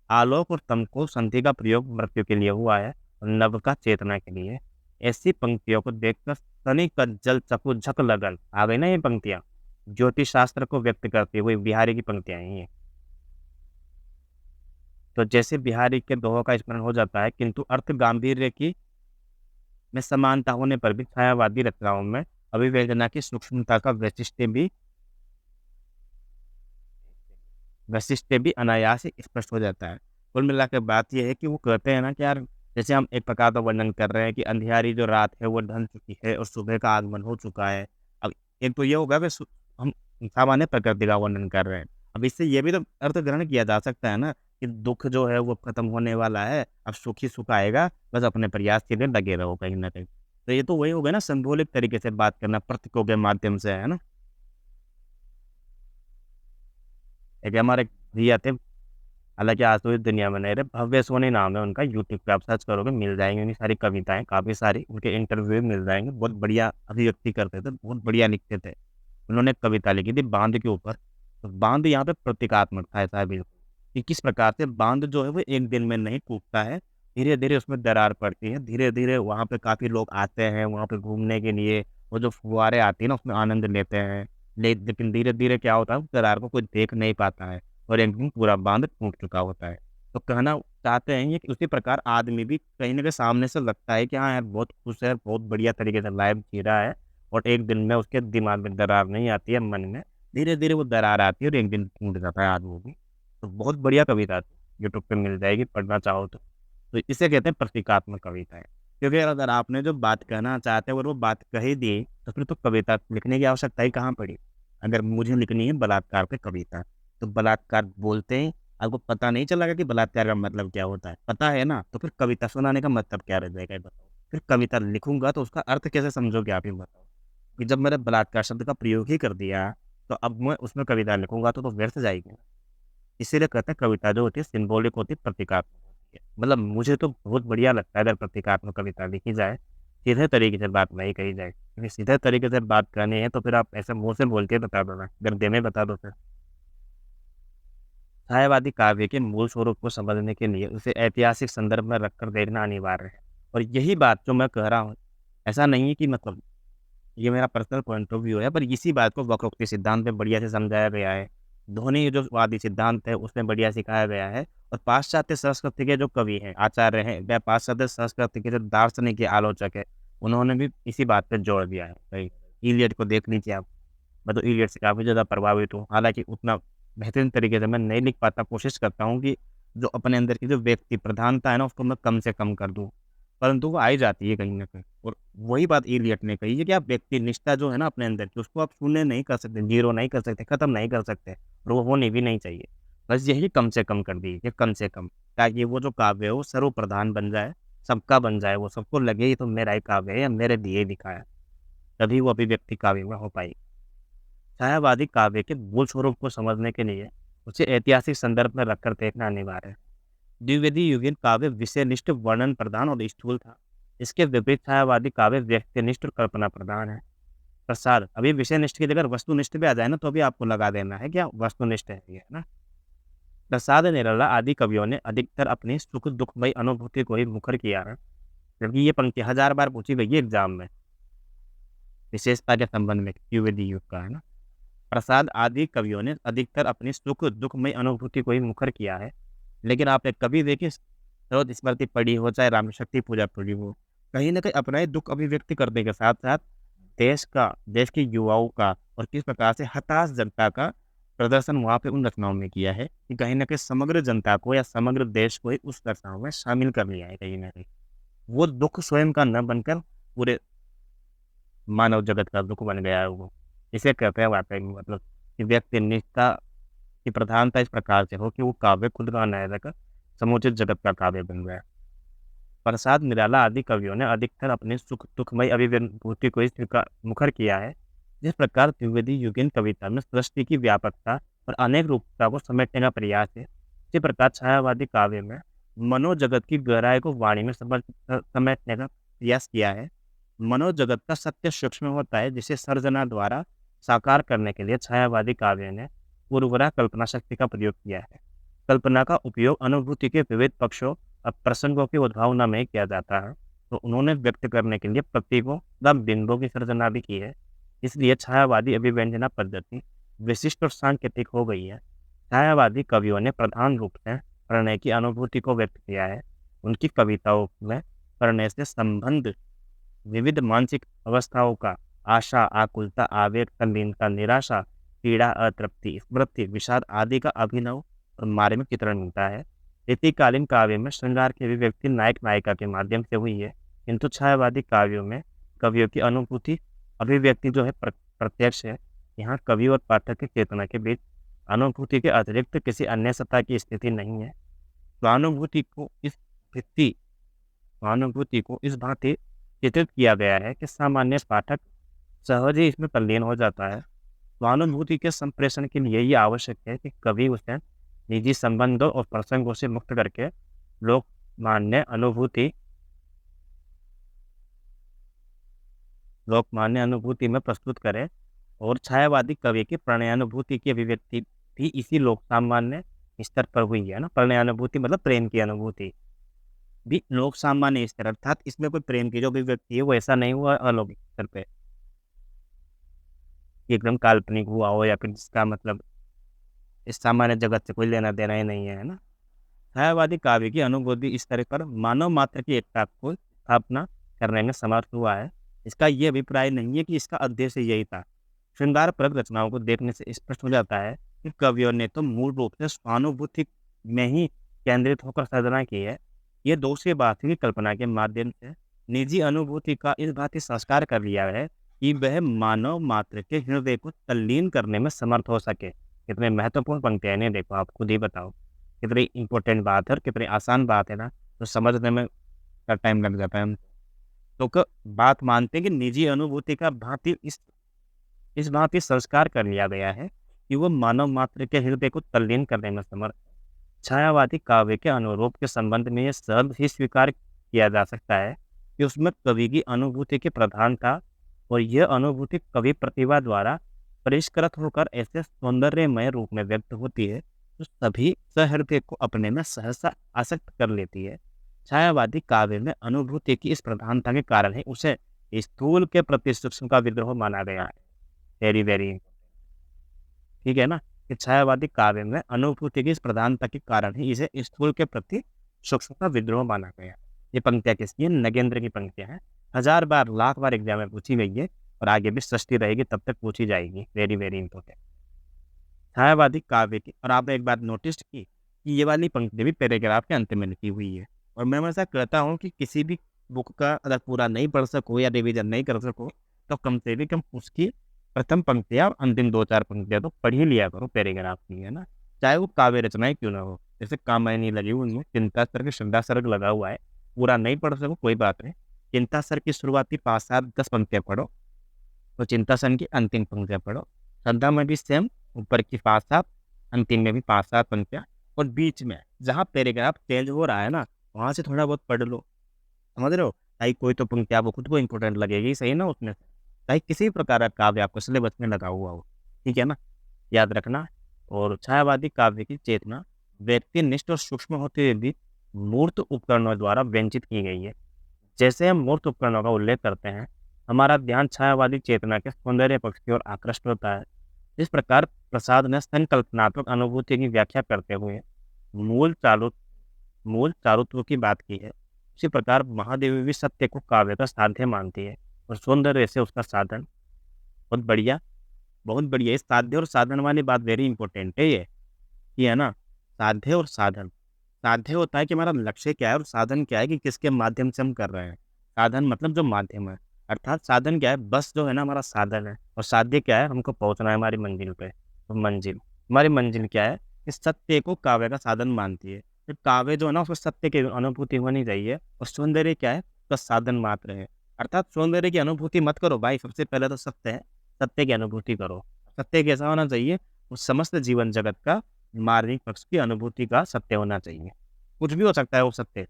आलोक और तम को संधि का प्रयोग मृत्यु के लिए हुआ है और नव का चेतना के लिए। ऐसी पंक्तियों को देखकर तनि का जल चकु झक लगन आ गई ना, ये पंक्तियां ज्योतिष शास्त्र को व्यक्त करती हुई बिहारी की पंक्तियां हैं ये। तो जैसे बिहारी के दोहों का स्मरण हो जाता है, किंतु अर्थ गांधीर्य की में समानता होने पर भी छायावादी रचनाओं में अभिव्यंजना की सूक्ष्मता का वैशिष्ट्य भी अनायास ही स्पष्ट हो जाता है। कुल मिलाकर बात यह है कि वो कहते हैं ना कि यार, जैसे हम एक प्रकार का वर्णन कर रहे हैं कि अंधियारी जो रात है वो ढल चुकी है और सुबह का आगमन हो चुका है। अब एक तो ये होगा कि हम सामान्य प्रकृति का वर्णन कर रहे हैं। अब इससे ये भी तो अर्थ ग्रहण किया जा सकता है ना कि दुख जो है वो खत्म होने वाला है, अब सुख ही सुख आएगा, बस अपने प्रयास के लिए लगे रहो कहीं ना कहीं। तो ये तो वही हो गया ना, सिंबॉलिक तरीके से बात करना प्रतीकों के माध्यम से, है ना। एक हमारे भैया थे, हालाँकि आज तो इस दुनिया में नहीं रहे, भव्य सोनी नाम है उनका, यूट्यूब पे आप सर्च करोगे मिल जाएँगी उनकी सारी कविताएँ, काफ़ी सारी उनके इंटरव्यू मिल जाएँगे। बहुत बढ़िया अभिव्यक्ति करते थे, बहुत बढ़िया लिखते थे। उन्होंने एक कविता लिखी थी बाँध के ऊपर, तो बाँध यहाँ पे प्रतीकात्मक था ऐसा बिल्कुल, कि किस प्रकार से बाँध जो है वो एक दिन में नहीं टूटता है, धीरे-धीरे उसमें दरार पड़ती है, धीरे-धीरे वहाँ पे काफ़ी लोग आते हैं वहाँ पे घूमने के लिए, वो जो फुहारें आती हैं ना उसमें आनंद लेते हैं। लेकिन धीरे-धीरे क्या होता है, उस दरार को कोई देख नहीं पाता है और एक दिन पूरा बाँध टूट चुका होता है। तो कहना चाहते हैं ये कि उसी प्रकार आदमी भी कहीं न कहीं सामने से लगता है कि हाँ यार, बहुत खुश है, बहुत बढ़िया तरीके से लाइफ़ जी रहा है, और एक दिन में उसके दिमाग में दरार नहीं आती है, मन में। धीरे-धीरे वो दरार आती है और एक दिन टूट जाता है आदमी भी। तो बहुत बढ़िया कविता थी, यूट्यूब पे मिल जाएगी, पढ़ना चाहो तो। तो इसे कहते हैं प्रतीकात्मक कविताएँ। क्योंकि अगर आपने जो बात कहना चाहते हो और वो बात कह ही दी, तो फिर तो कविता लिखने की आवश्यकता ही कहाँ पड़ी? अगर मुझे लिखनी है बलात्कार पे कविता, तो बलात्कार बोलते ही आपको पता नहीं चलेगा कि बलात्कार का मतलब क्या होता है? पता है ना? तो फिर कविता सुनाने का मतलब क्या रह जाएगा ये बताओ? फिर कविता लिखूँगा तो उसका अर्थ कैसे समझोगे आप, ये बताओ? कि जब मैंने बलात्कार शब्द का प्रयोग ही कर दिया, तो अब मैं उसमें कविता लिखूँगा तो व्यर्थ जाएगी ना। इसीलिए कहते हैं कविता जो होती है सिंबॉलिक होती है, प्रतीकात्मक होती है। मतलब मुझे तो बहुत बढ़िया लगता है अगर प्रतीकात्मक कविता लिखी जाए, सीधे तरीके से बात नहीं कही जाए। क्योंकि सीधे तरीके से बात करनी है तो फिर आप ऐसे मुँह से बोल के बता दो ना, गद्य में बता दो फिर। छायावादी काव्य के मूल स्वरूप को समझने के लिए उसे ऐतिहासिक संदर्भ में रखकर देखना अनिवार्य है। और यही बात जो मैं कह रहा हूँ, ऐसा नहीं है कि मतलब ये मेरा पर्सनल पॉइंट ऑफ व्यू है, पर इसी बात को वक्रोक्ति सिद्धांत में बढ़िया से समझाया गया है। ध्वनि जो वादी सिद्धांत है उसमें बढ़िया सिखाया गया है, और पाश्चात्य संस्कृति के जो कवि हैं, आचार्य हैं, व पाश्चात्य संस्कृति के जो दार्शनिक के आलोचक है, उन्होंने भी इसी बात पे जोर दिया है। भाई इलियट को देख लीजिए आप, मैं तो इलियट से काफ़ी ज़्यादा प्रभावित हूँ। हालाँकि उतना बेहतरीन तरीके से मैं नहीं लिख पाता, कोशिश करता हूँ कि जो अपने अंदर की जो व्यक्ति प्रधानता है ना उसको मैं कम से कम कर दूँ, परंतु वो आ ही जाती है कहीं न कहीं। और वही बात इलियट ने कही है कि आप व्यक्ति निष्ठा जो है ना अपने अंदर की, उसको आप शून्य नहीं कर सकते, ज़ीरो नहीं कर सकते, खत्म नहीं कर सकते, और वो होनी भी नहीं चाहिए। बस यही कम से कम कर दीजिए, कम से कम, ताकि वो जो काव्य है वो सर्वप्रधान बन जाए, सबका बन जाए, वो सबको लगे ये तो मेरा ही काव्य है या मेरे दिए लिखा है, तभी वो अभिव्यक्ति काव्य में हो पाएगी। छायावादी काव्य के मूल स्वरूप को समझने के लिए उसे ऐतिहासिक संदर्भ में रखकर देखना अनिवार्य है। द्विवेदी युगीन काव्य विषयनिष्ठ वर्णन प्रधान और स्थूल था। इसके विपरीत छायावादी काव्य व्यक्तिनिष्ठ और कल्पना प्रधान है। प्रसाद अभी विषयनिष्ठ की जगह वस्तुनिष्ठ भी आ जाए ना तो भी आपको लगा देना है क्या वस्तुनिष्ठ है ये, है ना। प्रसाद निराला आदि कवियों ने अधिकतर अपनी सुख दुखमयी अनुभूति को ही मुखर किया है। जबकि ये पंक्ति 1000 बार पूछी गई है एग्जाम में, विशेषता के संबंध में द्विवेदी युग का, है ना। प्रसाद आदि कवियों ने अधिकतर अपनी सुख दुखमयी अनुभूति को ही मुखर किया है। लेकिन आपने कभी देखी स्रोत स्मृति पढ़ी हो, चाहे राम शक्ति पूजा पढ़ी हो, कहीं ना कहीं अपना ही दुख अभिव्यक्ति करने के साथ साथ देश के युवाओं का और किस प्रकार से हताश जनता का प्रदर्शन वहाँ पे उन रचनाओं में किया है कि कहीं ना कहीं समग्र जनता को या समग्र देश को ही उस रचनाओं में शामिल कर लिया है। कहीं ना कहीं वो दुख स्वयं का न बनकर पूरे मानव जगत का दुख बन गया है वो। इसे कहते हैं वाकई में मतलब कि व्यक्ति निष्ठा की प्रधानता इस प्रकार से हो कि वो काव्य खुद का न रहकर समुचित जगत का काव्य बन गया। प्रसाद निराला आदि कवियों ने अधिकतर अपने सुख दुखमयी अभिव्यक्ति को इस मुखर किया है। जिस प्रकार द्विवेदी युगीन कविता में सृष्टि की व्यापकता और अनेक रूपता को समेटने का प्रयास है, इसी प्रकार छायावादी काव्य में मनोजगत की गहराई को वाणी में समेटने का प्रयास किया है। मनोजगत का सत्य सूक्ष्म होता है जिसे सर्जना द्वारा साकार करने के लिए छायावादी काव्य ने उर्वरा कल्पना शक्ति का प्रयोग किया है। कल्पना का उपयोग अनुभूति के विविध पक्षों और प्रसंगों की उद्भावना में किया जाता है, तो उन्होंने व्यक्त करने के लिए प्रतीकों व बिंबों की सर्जना भी की है। इसलिए छायावादी अभिव्यंजना पद्धति विशिष्ट और सांकेतिक हो गई है। छायावादी कवियों ने प्रधान रूप से प्रणय की अनुभूति को व्यक्त किया है। उनकी कविताओं में प्रणय से संबंध विविध मानसिक अवस्थाओं का आशा, आकुलता, आवेग, तल्लीनता, निराशा, पीड़ा, अतृप्ति, स्मृति, विषाद आदि का अभिनव और मार्मिक चित्रण मिलता है। रीतिकालीन काव्य में श्रृंगार की अभिव्यक्ति नायक नायिका के माध्यम से हुई है, किंतु छायावादी काव्यों में कवियों की अनुभूति अभिव्यक्ति जो है प्रत्यक्ष है। यहाँ कवि और पाठक की चेतना के बीच अनुभूति के अतिरिक्त किसी अन्य सत्ता की स्थिति नहीं है। स्वानुभूति को इस भांति चित्रित किया गया है कि सामान्य पाठक सहज ही इसमें तल्लीन हो जाता है। स्वानुभूति के संप्रेषण के लिए ये आवश्यक है कि कवि उसे निजी संबंधों और प्रसंगों से मुक्त करके लोकमान्य अनुभूति में प्रस्तुत करे, और छायावादी कवि की प्रणयानुभूति की अभिव्यक्ति भी इसी लोक सामान्य स्तर पर हुई है ना। प्रणयानुभूति मतलब प्रेम की अनुभूति भी लोक सामान्य स्तर, अर्थात इसमें कोई प्रेम की जो अभिव्यक्ति है वो ऐसा नहीं हुआ अलौकिक स्तर पे एकदम काल्पनिक हुआ हो या फिर जिसका मतलब इस सामान्य जगत से कोई लेना देना ही नहीं है ना। छायावादी काव्य की अनुभूति इस तरह पर मानव मात्र की एकता को स्थापना करने में समर्थ हुआ है। इसका ये अभिप्राय नहीं है कि इसका उद्देश्य यही था। श्रृंगार परक रचनाओं को देखने से स्पष्ट हो जाता है कि कवियों ने तो मूल रूप से स्वानुभूति में ही केंद्रित होकर साधना की है। ये दूसरी बात है कि कल्पना के माध्यम से निजी अनुभूति का इस भांति संस्कार कर लिया है कि वह मानव मात्र के हृदय को तल्लीन करने में समर्थ हो सके। कितने महत्वपूर्ण पंक्तियां हैं, देखो आप खुद ही बताओ कितनी इंपॉर्टेंट बात है और कितनी आसान बात है ना, तो समझने में का टाइम लग जाता है। तो बात मानते हैं कि निजी अनुभूति का भांति इस भांति संस्कार कर लिया गया है कि वो मानव मात्र के हृदय को तल्लीन करने में समर्थ। छायावादी काव्य के अनुरूप के संबंध में यह सहज ही स्वीकार किया जा सकता है कि उसमें कवि की अनुभूति की प्रधानता और यह अनुभूति कवि प्रतिभा द्वारा परिष्कृत होकर ऐसे सौंदर्यमय रूप में व्यक्त होती है जो सभी सहृदय को अपने में सहसा आसक्त कर लेती है। छायावादी काव्य में अनुभूति की इस प्रधानता के कारण ही उसे स्थूल के प्रति सूक्ष्म का विद्रोह माना गया है। वेरी वेरी ठीक है ना, कि छायावादी काव्य में अनुभूति की इस प्रधानता के कारण ही इसे स्थूल के प्रति सूक्ष्म का विद्रोह माना गया। ये पंक्तियां किसकी है? नगेंद्र की पंक्तियां हैं। 1000 बार लाख बार एग्जाम में पूछी गई है और आगे भी सृष्टि रहेगी तब तक पूछी जाएगी। Very very important. छायावादी काव्य की, और आपने एक बात नोटिस की कि ये वाली पंक्ति भी पैराग्राफ के अंत में लिखी हुई है। और मैं हमेशा कहता हूँ कि किसी भी बुक का अगर पूरा नहीं पढ़ सको या रिविजन नहीं कर सको तो कम से भी कम उसकी प्रथम पंक्तियां अंतिम 2-4 पंक्तियां तो पढ़ ही लिया करो पैराग्राफ की, है ना। चाहे वो काव्य रचनाएं क्यों ना हो, जैसे कामायनी लगी हुई उनमें चिंता सर्ग श्रद्धा सर्ग लगा हुआ है, पूरा नहीं पढ़ सको कोई बात नहीं। चिंता सर्ग की शुरुआती 5-7-10 पंक्तियां पढ़ो, तो चिंता सर्ग की अंतिम पंक्तियां पढ़ो। श्रद्धा में भी सेम, ऊपर की 5-7, अंतिम में भी 5-7 पंक्तियां, और बीच में जहाँ पैराग्राफ चेंज हो रहा है ना, वहाँ से थोड़ा बहुत पढ़ लो, समझ रहे हो? ताकि कोई तो पंक्ति आपको खुद को इम्पोर्टेंट लगेगी, सही ना उसमें से। ताकि किसी भी प्रकार का काव्य आपको सिलेबस में लगा हुआ हो, ठीक है ना? याद रखना। और छायावादी काव्य की चेतना व्यक्तिनिष्ठ और सूक्ष्म होते हुए भी मूर्त उपकरणों द्वारा व्यंजित की गई है। जैसे हम मूर्त उपकरणों का उल्लेख करते हैं, हमारा ध्यान छायावादी चेतना के सौंदर्य पक्ष की ओर आकृष्ट होता है। इस प्रकार प्रसाद ने संकल्पनात्मक अनुभूति की व्याख्या करते हुए मूल चालु मूल चारुत्व की बात की है। उसी प्रकार महादेवी भी सत्य को काव्य का साध्य मानती है और सौंदर्य से उसका साधन। बहुत बढ़िया, बहुत बढ़िया। इस साध्य और साधन वाली बात वेरी इंपॉर्टेंट है ये है ना? साध्य और साधन। साध्य होता है कि हमारा लक्ष्य क्या है और साधन क्या है कि किसके माध्यम से हम कर रहे हैं। साधन मतलब जो माध्यम है, अर्थात साधन क्या है, बस जो है ना हमारा साधन है, और साध्य क्या है, हमको पहुंचना है हमारी मंजिल पे। तो मंजिल, हमारी मंजिल क्या है, इस सत्य को काव्य का साधन मानती है। तो काव्य जो है ना उसको सत्य की अनुभूति होनी चाहिए, और सौंदर्य क्या है, उसका साधन मात्र है। अर्थात सौंदर्य की अनुभूति मत करो भाई, सबसे पहले तो सत्य है, सत्य की अनुभूति करो। सत्य कैसा होना चाहिए, उस समस्त जीवन जगत का मार्मिक पक्ष की अनुभूति का सत्य होना चाहिए। कुछ भी हो सकता है वो सत्य।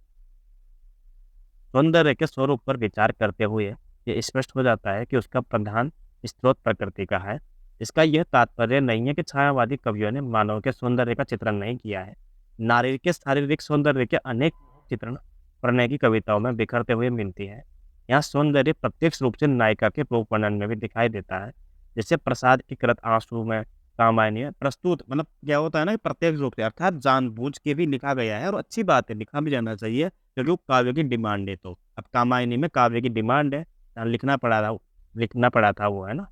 सौंदर्य के स्वरूप पर विचार करते हुए ये स्पष्ट हो जाता है कि उसका प्रधान स्रोत प्रकृति का है। इसका यह तात्पर्य नहीं है कि छायावादी कवियों ने मानव के सौंदर्य का चित्रण नहीं किया है। नारी के शारीरिक सौंदर्य के अनेक चित्रण प्रणय की कविताओं में बिखरते हुए मिलती है। यहाँ सौंदर्य प्रत्यक्ष रूप से नायिका के रूप वर्णन में भी दिखाई देता है, जैसे प्रसाद की कृत आंसू में, कामायनी में प्रस्तुत। मतलब क्या होता है ना, प्रत्यक्ष रूप से अर्थात जानबूझ के भी लिखा गया है, और अच्छी बात है, लिखा भी जाना चाहिए क्योंकि वो काव्य की डिमांड है। तो अब कामायनी में काव्य की डिमांड है, लिखना पड़ा था वो, है ना?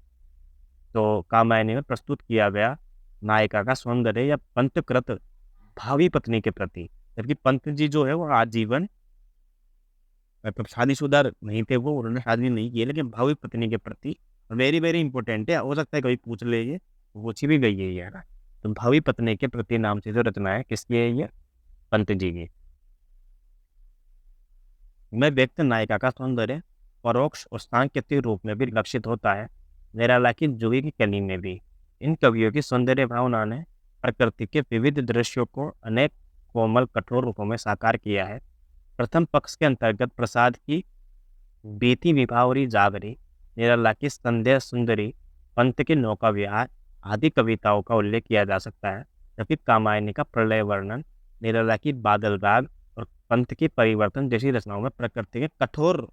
तो कामायनी में प्रस्तुत किया गया नायिका का सौंदर्य या पंथकृत भावी पत्नी के प्रति, जबकि पंत जी जो है वो आजीवन मतलब शादीशुदा नहीं थे, वो उन्होंने शादी नहीं की है, लेकिन भावी पत्नी के प्रति वेरी वेरी इंपॉर्टेंट है। हो सकता है कभी पूछ ले, ये पूछी भी गई है ये, है ना? तो भावी पत्नी के प्रति नाम से जो रचना है किसकी है ये, पंत जी की। में व्यक्त नायिका का सौंदर्य परोक्ष और सांकेतिक रूप में भी लक्षित होता है, निराला की जुही की कली में भी। इन कवियों की सौंदर्य भावना ने प्रकृति के विविध दृश्यों को अनेक कोमल कठोर रूपों में साकार किया है। प्रथम पक्ष के अंतर्गत प्रसाद की बीती विभावरी जागरी, निराला की संध्या सुंदरी, पंत के नौका विहार आदि कविताओं का उल्लेख किया जा सकता है, जबकि कामायनी का प्रलय वर्णन, निराला की बादल राग और पंत की परिवर्तन जैसी रचनाओं में प्रकृति के कठोर,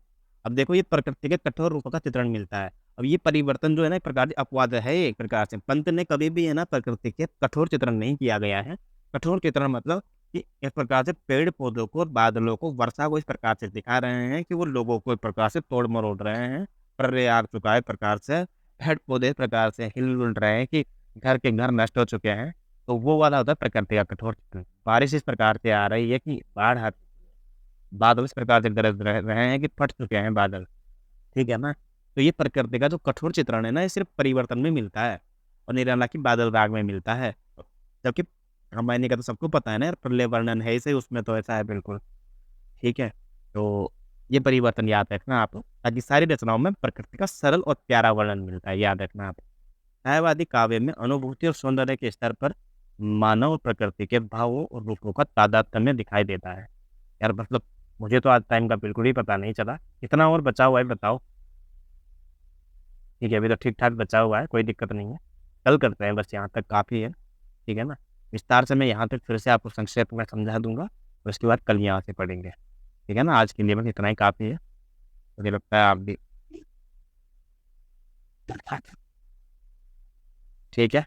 अब देखो ये प्रकृति के कठोर रूपों का चित्रण मिलता है। अब ये परिवर्तन जो है ना एक प्रकार से अपवाद है, एक प्रकार से पंत ने कभी भी है ना प्रकृति के कठोर चित्रण नहीं किया गया है। कठोर चित्रण मतलब कि एक प्रकार से पेड़ पौधों को, बादलों को, वर्षा को इस प्रकार से दिखा रहे हैं कि वो लोगों को एक प्रकार से तोड़ मरोड़ रहे हैं, प्रलय आ चुका है, प्रकार से पेड़ पौधे इस प्रकार से हिल उल रहे हैं कि घर के घर नष्ट हो चुके हैं। तो वो वाला होता है प्रकृति का कठोर चित्रण। बारिश इस प्रकार से आ रही है कि बाढ़ आ, बादल इस प्रकार से गरज रहे हैं कि फट चुके हैं बादल, ठीक है ना? तो ये प्रकृति का जो कठोर चित्रण है ना, ये सिर्फ परिवर्तन में मिलता है और निराला की बादल राग में मिलता है। जबकि रामायणी का तो सबको पता है ना यार, प्रलय वर्णन है इसे, उसमें तो ऐसा है बिल्कुल, ठीक है? तो ये परिवर्तन याद रखना आप, ताकि सारी रचनाओं में प्रकृति का सरल और प्यारा वर्णन मिलता है, याद रखना आप। छायावादी काव्य में अनुभूति और सौंदर्य के स्तर पर मानव और प्रकृति के भावों और रूपों का तादात्म्य दिखाई देता है। यार मतलब मुझे तो आज टाइम का बिल्कुल ही पता नहीं चला, कितना और बचा हुआ है बताओ? ठीक है, अभी तो ठीक ठाक बचा हुआ है, कोई दिक्कत नहीं है। कल करते हैं, बस यहाँ तक काफ़ी है, ठीक है ना? विस्तार से मैं यहाँ तक फिर से आपको संक्षेप में समझा दूंगा, और उसके बाद कल यहाँ से पढ़ेंगे, ठीक है ना? आज के लिए बस इतना ही काफ़ी है, मुझे लगता है आप भी, ठीक है।